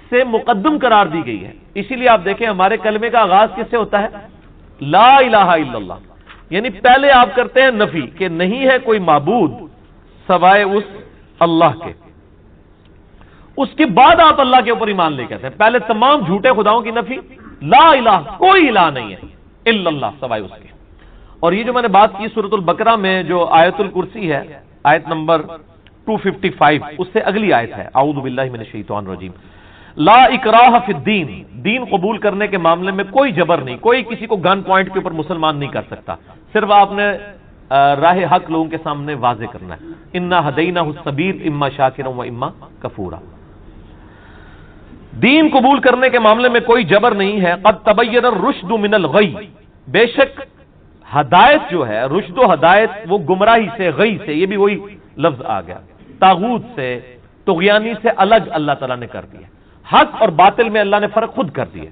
سے مقدم قرار دی گئی ہے۔ اسی لیے آپ دیکھیں ہمارے کلمے کا آغاز کس سے ہوتا ہے؟ لا الہ الا اللہ، یعنی پہلے آپ کرتے ہیں نفی کہ نہیں ہے کوئی معبود سوائے اس اللہ کے، اس کے بعد آپ اللہ کے اوپر ایمان لے کہتے ہیں۔ پہلے تمام جھوٹے خداؤں کی نفی، لا الہ، کوئی الہ نہیں ہے الا اللہ سوائے اس کے۔ اور یہ جو میں نے بات کی سورۃ البقرہ میں جو آیت الکرسی ہے، آیت نمبر 255، اس سے اگلی آیت ہے، اعوذ باللہ من الشیطان الرجیم، لا اکراہ فی الدین، دین قبول کرنے کے معاملے میں کوئی جبر نہیں، کوئی کسی کو گن پوائنٹ کے اوپر مسلمان نہیں کر سکتا، صرف آپ نے راہ حق لوگوں کے سامنے واضح کرنا ہے۔ انا ہدیناہ السبیل اما شاکرا و اما کفورا۔ دین قبول کرنے کے معاملے میں کوئی جبر نہیں ہے۔ قد تبین الرشد من الغی، بے شک ہدایت جو ہے، رشد و ہدایت وہ گمراہی سے، غی سے، یہ بھی وہی لفظ آ گیا، طاغوت سے، طغیانی سے الگ اللہ تعالیٰ نے کر دیا۔ حق اور باطل میں اللہ نے فرق خود کر دیا۔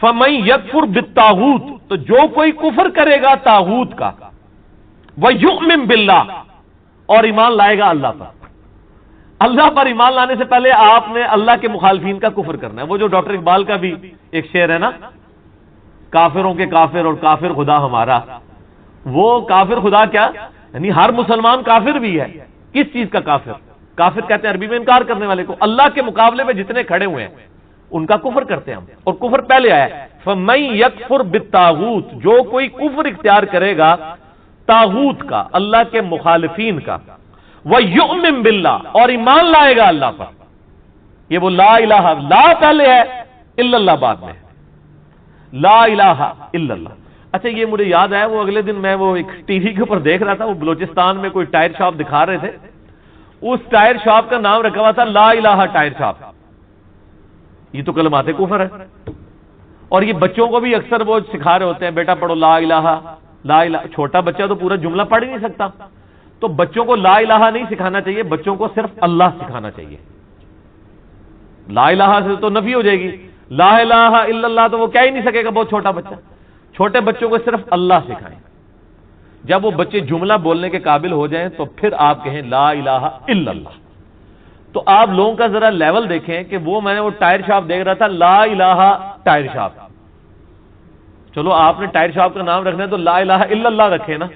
فَمَن يَكْفُرْ بِالطَّاغُوتِ، تو جو کوئی کفر کرے گا طاغوت کا، وَيُؤْمِن بِاللَّهِ، اور ایمان لائے گا اللہ پر۔ اللہ پر ایمان لانے سے پہلے آپ نے اللہ کے مخالفین کا کفر کرنا ہے۔ وہ جو ڈاکٹر اقبال کا بھی ایک شعر ہے نا، کافروں کے کافر اور کافر خدا ہمارا، وہ کافر خدا کیا، یعنی ہر مسلمان کافر بھی ہے۔ کس چیز کا کافر؟ کافر کہتے ہیں عربی میں انکار کرنے والے کو، اللہ کے مقابلے میں جتنے کھڑے ہوئے ہیں ان کا کفر کرتے ہیں ہم، اور کفر پہلے آیا ہے۔ فَمَن يَكْفُرْ بِالطَّاغُوتِ، جو کوئی کفر اختیار کرے گا طاغوت کا، اللہ کے مخالفین کا، وَيُؤْمِن بِاللَّهِ، اور ایمان لائے گا اللہ پر۔ یہ وہ لا الہ، لا پہلے ہے، الا اللہ بعد میں ہے، لا الہ الا اللہ۔ اچھا یہ مجھے یاد آیا، وہ اگلے دن میں وہ ایک ٹی وی کے اوپر دیکھ رہا تھا، وہ بلوچستان میں کوئی ٹائر شاپ دکھا رہے تھے، اس ٹائر شاپ کا نام رکھا ہوا تھا لا الہ ٹائر شاپ۔ یہ تو کلمات کفر ہے۔ اور یہ بچوں کو بھی اکثر وہ سکھا رہے ہوتے ہیں، بیٹا پڑھو لا الہ لا الہ۔ چھوٹا بچہ تو پورا جملہ پڑھ ہی نہیں سکتا، تو بچوں کو لا الہ نہیں سکھانا چاہیے، بچوں کو صرف اللہ سکھانا چاہیے۔ لا الہ سے تو نفی ہو جائے گی، لا الہ الا اللہ تو وہ کہہ ہی نہیں سکے گا بہت چھوٹا بچہ۔ چھوٹے بچوں کو صرف اللہ سکھائیں، جب وہ بچے جملہ بولنے کے قابل ہو جائیں تو پھر آپ کہیں لا الہ الا اللہ۔ تو آپ لوگوں کا ذرا لیول دیکھیں کہ وہ میں نے وہ ٹائر شاپ دیکھ رہا تھا، لا الہ ٹائر شاپ۔ چلو آپ نے ٹائر شاپ کا نام رکھنا ہے تو لا الہ الا اللہ رکھے نا،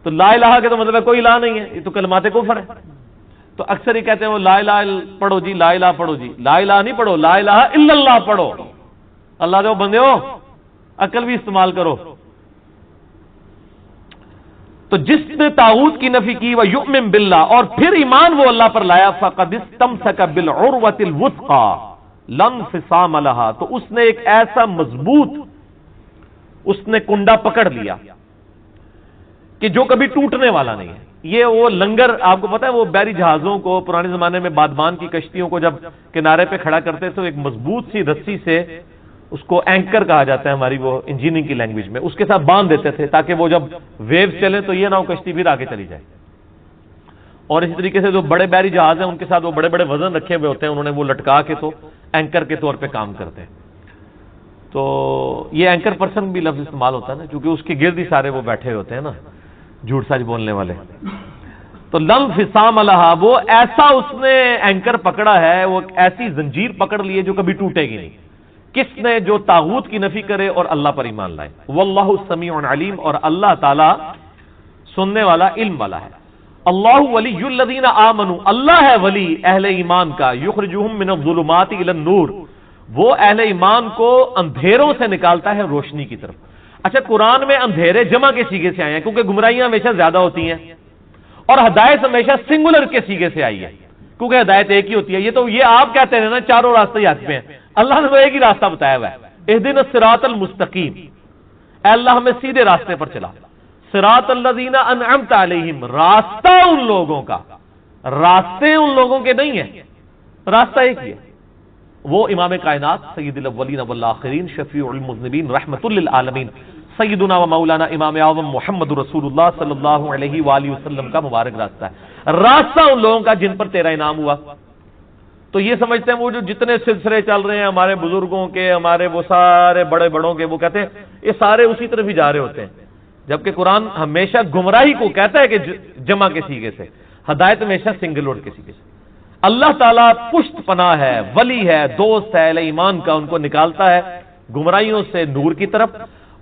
تو لا الہ کے تو مطلب ہے کوئی الہ نہیں ہے، یہ تو کلمات کفر ہے۔ تو اکثر ہی کہتے ہیں وہ لا الہ پڑھو جی، لا الہ پڑھو جی، لا الہ نہیں پڑھو، لا الہ الا اللہ پڑھو۔ اللہ دے بندے ہو، عقل بھی استعمال کرو۔ تو جس نے طاغوت کی نفی کی، وَيُؤْمِن بِاللَّهِ، اور پھر ایمان وہ اللہ پر لایا، فَقَدِ اسْتَمْسَكَ بِالْعُرْوَةِ الْوُثْقَىٰ لَا انفِصَامَ لَهَا، تو اس نے ایک ایسا مضبوط اس نے کنڈا پکڑ لیا کہ جو کبھی ٹوٹنے والا نہیں ہے۔ یہ وہ لنگر، آپ کو پتا ہے وہ بحری جہازوں کو پرانے زمانے میں بادبان کی کشتیوں کو جب کنارے پہ کھڑا کرتے تو ایک مضبوط سی رسی سے، اس کو اینکر کہا جاتا ہے ہماری وہ انجینئرنگ کی لینگویج میں، اس کے ساتھ باندھ دیتے تھے تاکہ وہ جب ویو چلے تو یہ نہ ہو کشتی پھر آگے چلی جائے۔ اور اسی طریقے سے جو بڑے بحری جہاز ہیں ان کے ساتھ وہ بڑے بڑے وزن رکھے ہوئے ہوتے ہیں، انہوں نے وہ لٹکا کے تو اینکر کے طور پہ کام کرتے ہیں. تو یہ اینکر پرسن بھی لفظ استعمال ہوتا ہے نا، کیونکہ اس کے گرد ہی سارے وہ بیٹھے ہوتے ہیں نا جھوٹ سچ بولنے والے. تو لم فسام لہا، وہ ایسا اس نے اینکر پکڑا ہے، وہ ایسی زنجیر پکڑ لی ہے جو کبھی ٹوٹے گی نہیں. کس نے؟ جو طاغوت کی نفی کرے اور اللہ پر ایمان لائے. واللہ سمیع علیم، اور اللہ تعالی سننے والا، علم والا ہے. اللہ ولی الذین آمنوا، اللہ ہے ولی اہل ایمان کا. یخرجہم من الظلمات الی النور، وہ اہل ایمان کو اندھیروں سے نکالتا ہے روشنی کی طرف. اچھا، قرآن میں اندھیرے جمع کے سیغے سے آئے ہیں کیونکہ گمراہیاں ہمیشہ زیادہ ہوتی ہیں، اور ہدایت ہمیشہ سنگولر کے سیغے سے آئی ہے کیونکہ ہدایت ایک ہی ہوتی ہے. یہ آپ کہتے ہیں نا چاروں راستے ہاتھ پہ ہیں، اللہ نے تو ایک ہی راستہ بتایا ہوا ہے. اہدنا الصراط المستقیم، اے اللہ ہمیں سیدھے راستے پر چلا. صراط الذین انعمت علیہم، راستہ ان لوگوں کا، راستے ان لوگوں کے نہیں ہیں، راستہ ایک ہی ہے. وہ امام کائنات سید الاولین والآخرین شفیع المذنبین رحمت للعالمین سیدنا و مولانا امام اعظم محمد رسول اللہ صلی اللہ علیہ وآلہ وسلم کا مبارک راستہ ہے. راستہ ان لوگوں کا جن پر تیرا انعام ہوا. تو یہ سمجھتے ہیں وہ جو جتنے سلسلے چل رہے ہیں ہمارے بزرگوں کے، ہمارے وہ سارے بڑے بڑوں کے، وہ کہتے ہیں یہ سارے اسی طرف ہی جا رہے ہوتے ہیں، جبکہ قرآن ہمیشہ گمراہی کو کہتا ہے کہ جمع کے سیغے سے، ہدایت ہمیشہ سنگل ورڈ کے سیغے سے. اللہ تعالیٰ پشت پناہ ہے، ولی ہے، دوست ہے اہل ایمان کا، ان کو نکالتا ہے گمراہیوں سے نور کی طرف.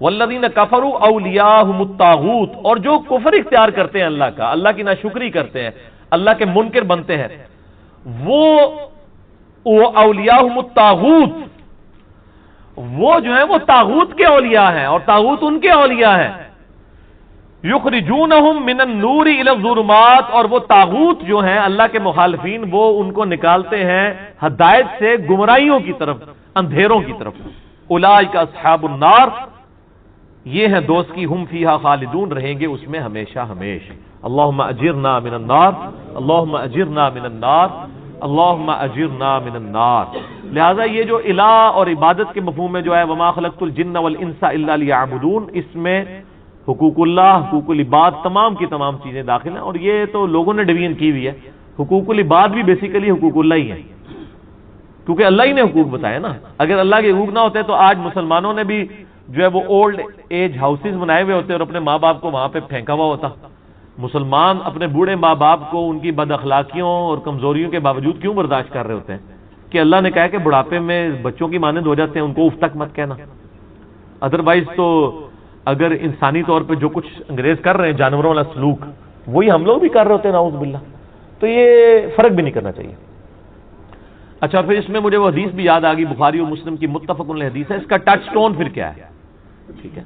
والذین کفروا اولیاءہم الطاغوت، اور جو کفر اختیار کرتے ہیں اللہ کا، اللہ کی ناشکری کرتے ہیں، اللہ کے منکر بنتے ہیں، وہ اولیاءہم الطاغوت، وہ جو ہیں وہ طاغوت کے اولیاء ہیں اور طاغوت ان کے اولیاء ہیں. یخرجونہم من النور الی الظلمات، اور وہ طاغوت جو ہیں اللہ کے مخالفین، وہ ان کو نکالتے ہیں ہدایت سے گمراہیوں کی طرف، اندھیروں کی طرف. اولئک اصحاب النار، یہ ہیں دوست کی، ہم فیہا خالدون، رہیں گے اس میں ہمیشہ ہمیش. اللہم اجرنا من النار، اللہم اجرنا من النار، اللہم اجرنا من النار. لہذا یہ جو الہ اور عبادت کے مفہوم میں جو ہے وما خلقت الجن والانس الا لیعبدون، اس میں حقوق اللہ، حقوق العباد، تمام کی تمام چیزیں داخل ہیں. اور یہ تو لوگوں نے ڈویژن کی ہوئی ہے، حقوق العباد بھی بیسیکلی حقوق اللہ ہی ہیں، کیونکہ اللہ ہی نے حقوق بتایا نا. اگر اللہ کے حقوق نہ ہوتے تو آج مسلمانوں نے بھی جو ہے وہ اولڈ ایج ہاؤسز بنائے ہوئے ہوتے اور اپنے ماں باپ کو وہاں پہ پھینکا ہوا ہوتا. مسلمان اپنے بوڑھے ماں باپ کو ان کی بد اخلاقیوں اور کمزوریوں کے باوجود کیوں برداشت کر رہے ہوتے ہیں کہ اللہ نے کہا کہ بڑھاپے میں بچوں کی مانند ہو جاتے ہیں، ان کو اف تک مت کہنا. ادروائز تو اگر انسانی طور پہ جو کچھ انگریز کر رہے ہیں جانوروں والا سلوک، وہی ہم لوگ بھی کر رہے ہوتے ہیں نعوذ باللہ. تو یہ فرق بھی نہیں کرنا چاہیے. اچھا، پھر اس میں مجھے وہ حدیث بھی یاد آ گئی، بخاری اور مسلم کی متفق علیہ حدیث ہے. اس کا ٹچ ٹون پھر کیا ہے؟ ٹھیک ہے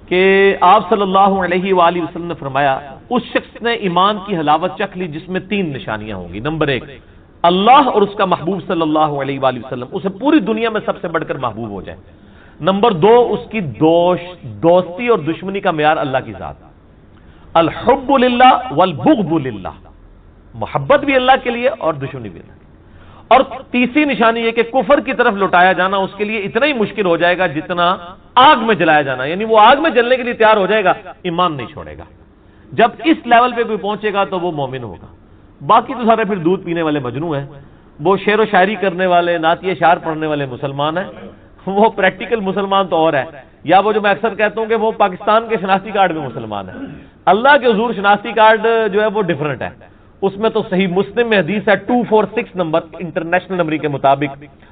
کہ آپ صلی اللہ علیہ وآلہ وسلم نے فرمایا اس شخص نے ایمان کی حلاوت چکھ لی جس میں 3 نشانیاں ہوں گی. نمبر 1، اللہ اور اس کا محبوب صلی اللہ علیہ وآلہ وسلم اسے پوری دنیا میں سب سے بڑھ کر محبوب ہو جائے. نمبر 2، اس کی دوستی اور دشمنی کا معیار اللہ کی ذات، الحب للہ والبغض للہ، محبت بھی اللہ کے لیے اور دشمنی بھی اللہ. اور تیسری نشانی یہ کہ کفر کی طرف لوٹایا جانا اس کے لیے اتنا ہی مشکل ہو جائے گا جتنا آگ میں جلایا جانا، یعنی وہ آگ میں جلنے کے لیے تیار ہو جائے گا، ایمان نہیں چھوڑے گا. جب اس لیول پہ کوئی پہنچے گا تو وہ مومن ہوگا. باقی تو سارے پھر دودھ پینے والے مجنو ہیں، وہ شعر و شاعری کرنے والے، نعتیہ اشعار پڑھنے والے مسلمان ہیں، وہ پریکٹیکل مسلمان تو اور ہے. یا وہ جو میں اکثر کہتا ہوں کہ وہ پاکستان کے شناختی کارڈ میں مسلمان ہے، اللہ کے حضور شناختی کارڈ جو ہے وہ ڈیفرنٹ ہے. اس میں تو صحیح مسلم میں حدیث ہے 246 نمبر انٹرنیشنل نمبر کے مطابق